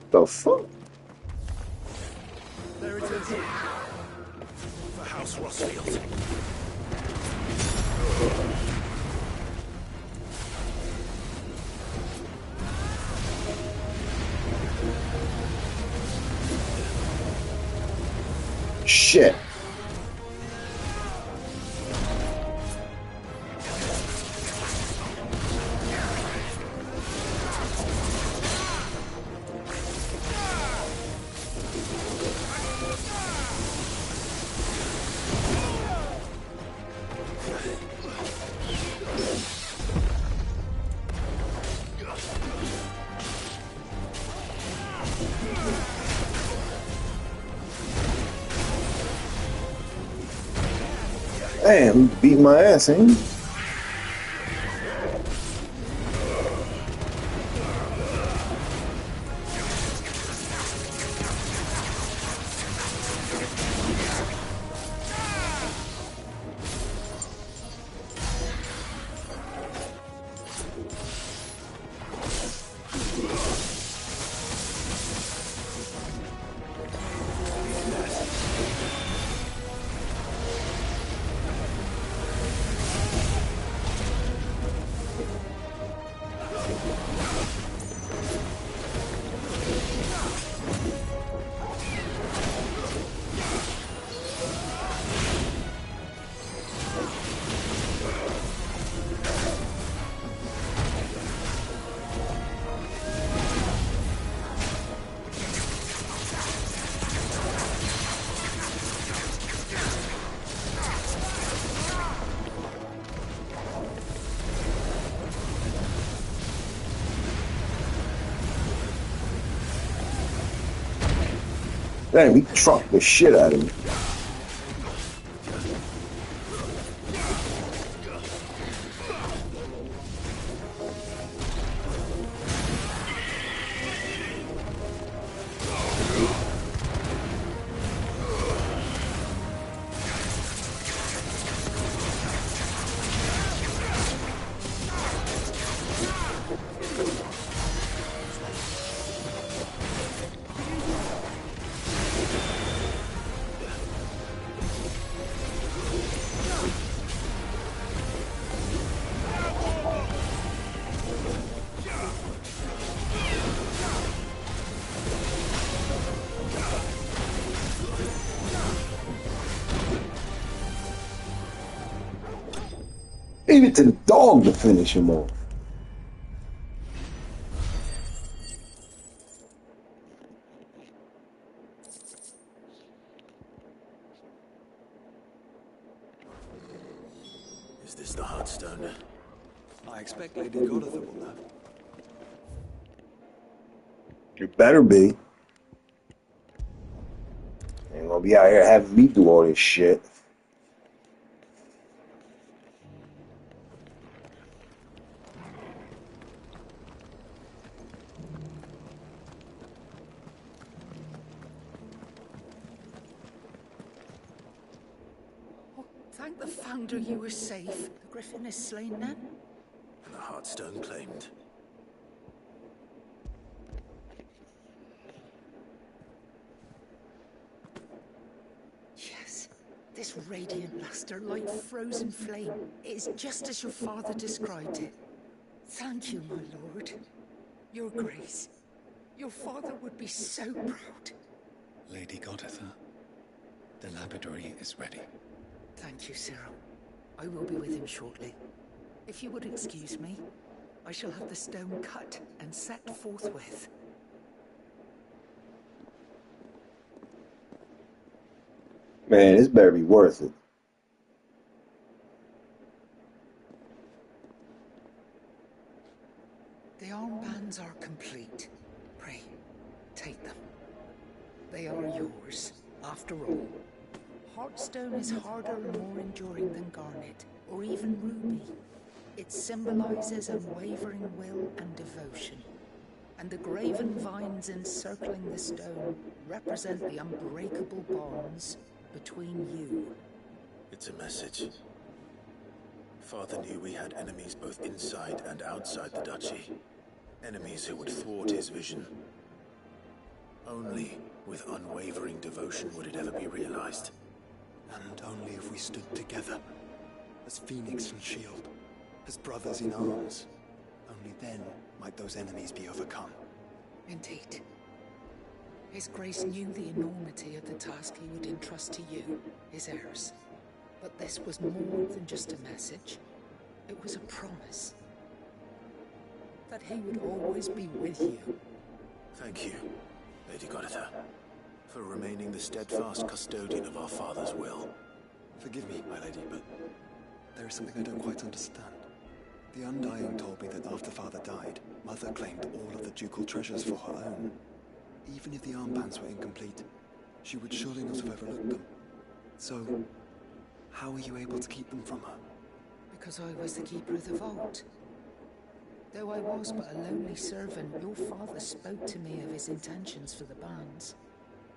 Speaker 1: The fuck?
Speaker 2: There it is. For House Rossfield.
Speaker 1: Shit. Damn, beat my ass, ain't he? Damn, he trucked the shit out of me. Leave it to the dog to finish him off.
Speaker 2: Is this the Heartstone?
Speaker 12: I expect Lady Godotha will know.
Speaker 1: You better be. Ain't gonna be out here having me do all this shit.
Speaker 5: Thank the Founder you were safe. The Griffin is slain now.
Speaker 2: And the Heartstone claimed.
Speaker 5: This radiant luster like frozen flame. It is just as your father described it. Thank you, my lord. Your grace. Your father would be so proud.
Speaker 12: Lady Goditha, the lapidary is ready.
Speaker 5: Thank you, Cyril. I will be with him shortly. If you would excuse me, I shall have the stone cut and set forthwith.
Speaker 1: Man, this better be worth it.
Speaker 5: The armbands are complete. Pray, take them. They are yours, after all. Heartstone is harder and more enduring than garnet, or even ruby. It symbolizes unwavering will and devotion. And the graven vines encircling the stone represent the unbreakable bonds between you.
Speaker 2: It's a message. Father knew we had enemies both inside and outside the duchy. Enemies who would thwart his vision. Only with unwavering devotion would it ever be realized.
Speaker 13: And only if we stood together, as Phoenix and Shield, as brothers in arms. Only then might those enemies be overcome.
Speaker 5: Indeed. His Grace knew the enormity of the task he would entrust to you, his heirs. But this was more than just a message. It was a promise. That he would always be with you.
Speaker 2: Thank you, Lady Goditha, for remaining the steadfast custodian of our father's will.
Speaker 13: Forgive me, my lady, but there is something I don't quite understand. The Undying told me that after Father died, Mother claimed all of the ducal treasures for her own. Even if the armbands were incomplete, she would surely not have overlooked them. So, how were you able to keep them from her?
Speaker 5: Because I was the keeper of the vault. Though I was but a lonely servant, your father spoke to me of his intentions for the bands,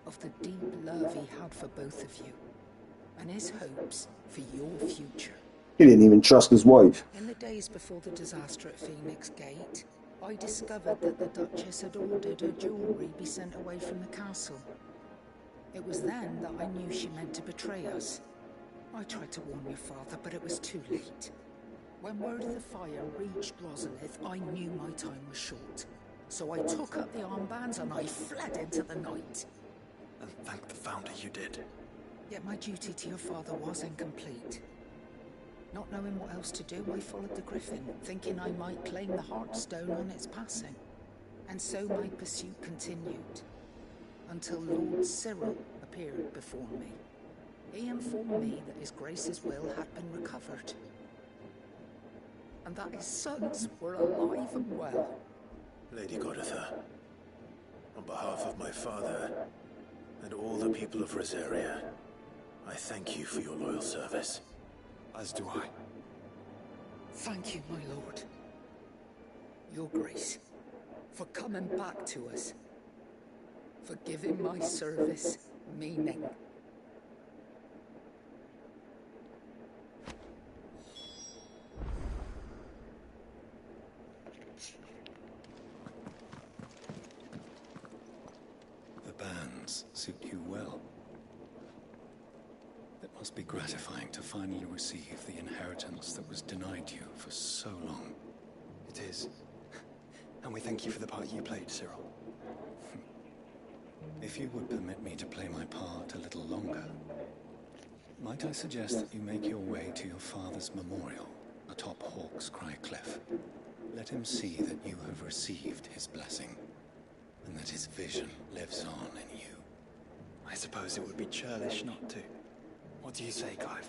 Speaker 5: of the deep love he had for both of you, and his hopes for your future.
Speaker 1: He didn't even trust his wife.
Speaker 5: In the days before the disaster at Phoenix Gate, I discovered that the Duchess had ordered her jewelry be sent away from the castle. It was then that I knew she meant to betray us. I tried to warn your father, but it was too late. When word of the fire reached Rosalith, I knew my time was short. So I took up the armbands and I fled into the night.
Speaker 13: And thank the Founder you did.
Speaker 5: Yet my duty to your father was incomplete. Not knowing what else to do, I followed the Griffin, thinking I might claim the Heartstone on its passing. And so my pursuit continued, until Lord Cyril appeared before me. He informed me that His Grace's will had been recovered, and that his sons were alive and well.
Speaker 2: Lady Goditha, on behalf of my father and all the people of Rosaria, I thank you for your loyal service.
Speaker 13: As do I.
Speaker 5: Thank you, my lord. Your Grace, for coming back to us, for giving my service meaning.
Speaker 12: The bands suit you well. It must be gratifying to finally receive the inheritance that was denied you for so long.
Speaker 13: It is. And we thank you for the part you played, Cyril.
Speaker 12: If you would permit me to play my part a little longer, might I suggest that you make your way to your father's memorial atop Hawk's Cry Cliff? Let him see that you have received his blessing, and that his vision lives on in you.
Speaker 13: I suppose it would be churlish not to. What do you say, Clive?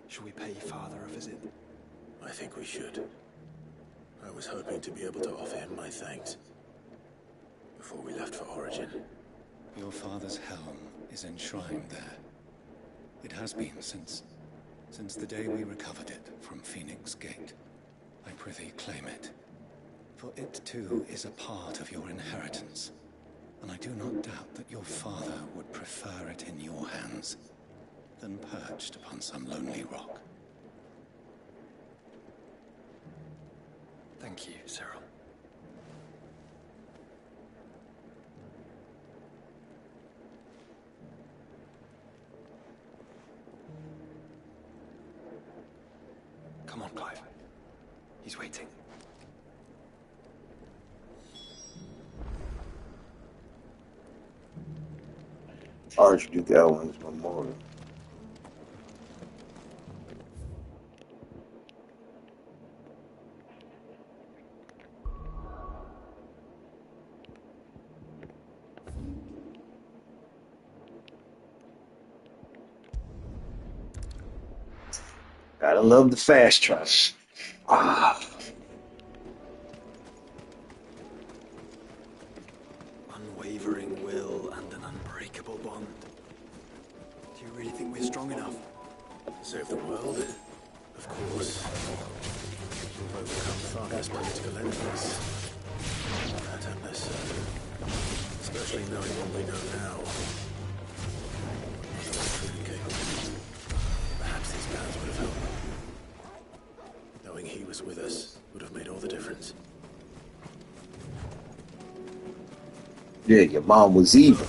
Speaker 13: Should we pay Father a visit?
Speaker 2: I think we should. I was hoping to be able to offer him my thanks before we left for Origin.
Speaker 12: Your father's helm is enshrined there. It has been since the day we recovered it from Phoenix Gate. I prithee claim it, for it too is a part of your inheritance, and I do not doubt that your father would prefer it in your hands than perched upon some lonely rock.
Speaker 13: Thank you, Cyril.
Speaker 12: Clive. He's waiting.
Speaker 1: Archduke Elwin's memorial. Gotta love the fast travel. Ah.
Speaker 13: Unwavering will and an unbreakable bond. Do you really think we're strong enough?
Speaker 2: Save the world? Of course. We've overcome Tharka's political enemies. That I'm less certain. Especially knowing what we know now. Perhaps these plans would have helped. Knowing he was with us would have made all the difference.
Speaker 1: Yeah, your mom was evil.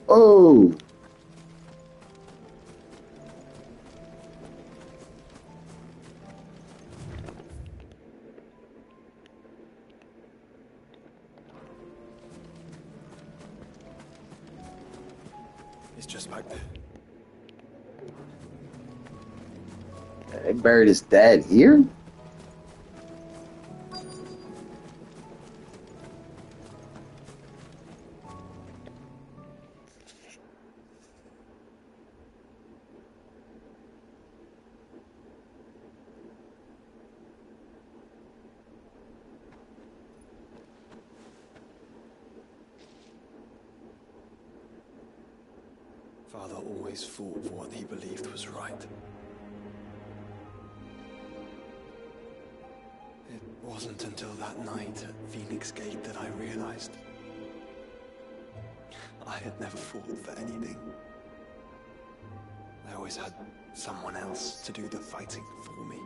Speaker 1: Oh.
Speaker 13: It's just back there.
Speaker 1: They buried his dad here?
Speaker 13: Father always fought for what he believed was right. It wasn't until that night at Phoenix Gate that I realized I had never fought for anything. I always had someone else to do the fighting for me.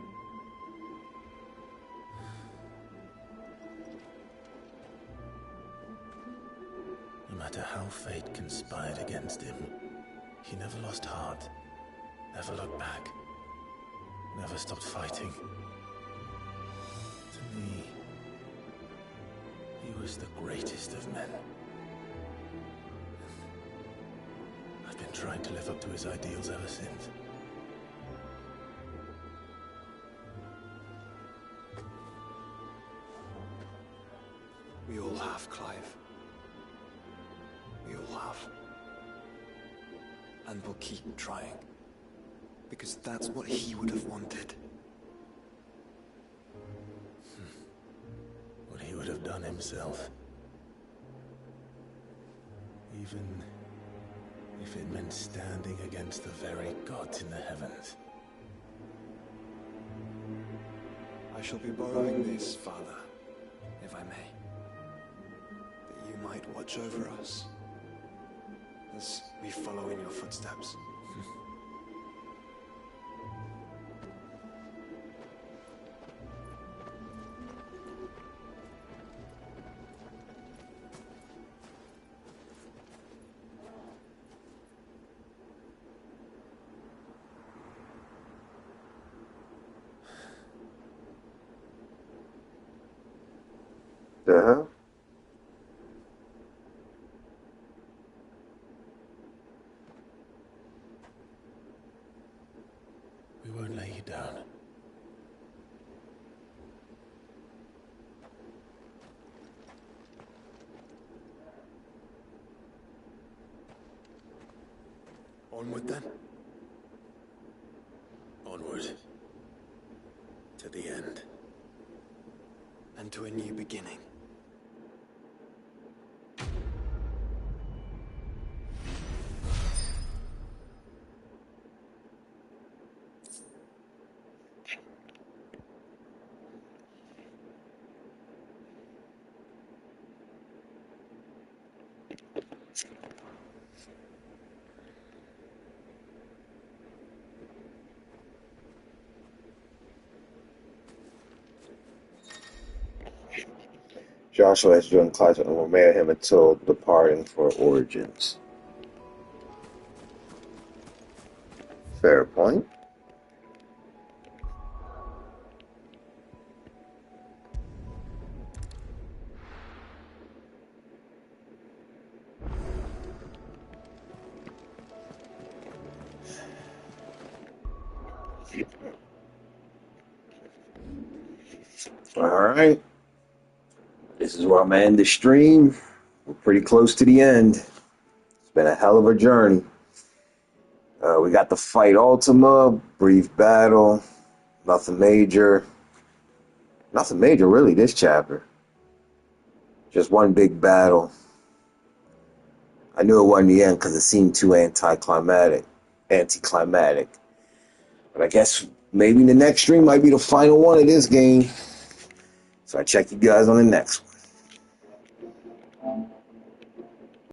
Speaker 2: No matter how fate conspired against him, he never lost heart, never looked back, never stopped fighting. To me, he was the greatest of men. I've been trying to live up to his ideals ever since.
Speaker 13: We all have, Clive. We all have. And we'll keep trying. Because that's what he would have wanted.
Speaker 2: What he would have done himself. Even if it meant standing against the very gods in the heavens.
Speaker 13: I shall be borrowing this, Father, if I may. That you might watch over us as we follow in your footsteps.
Speaker 1: The hell?
Speaker 2: We won't lay you down.
Speaker 13: Onward then.
Speaker 2: Onward. To the end.
Speaker 8: and to a new beginning.
Speaker 1: Joshua has joined Clive and will marry him until departing for Origins. Fair point. All right. This is where I'm going to end the stream. We're pretty close to the end. It's been a hell of a journey. We got to fight Ultima, brief battle, nothing major. Nothing major, really, this chapter. Just one big battle. I knew it wasn't the end because it seemed too anticlimactic. But I guess maybe the next stream might be the final one of this game. So I check you guys on the next one.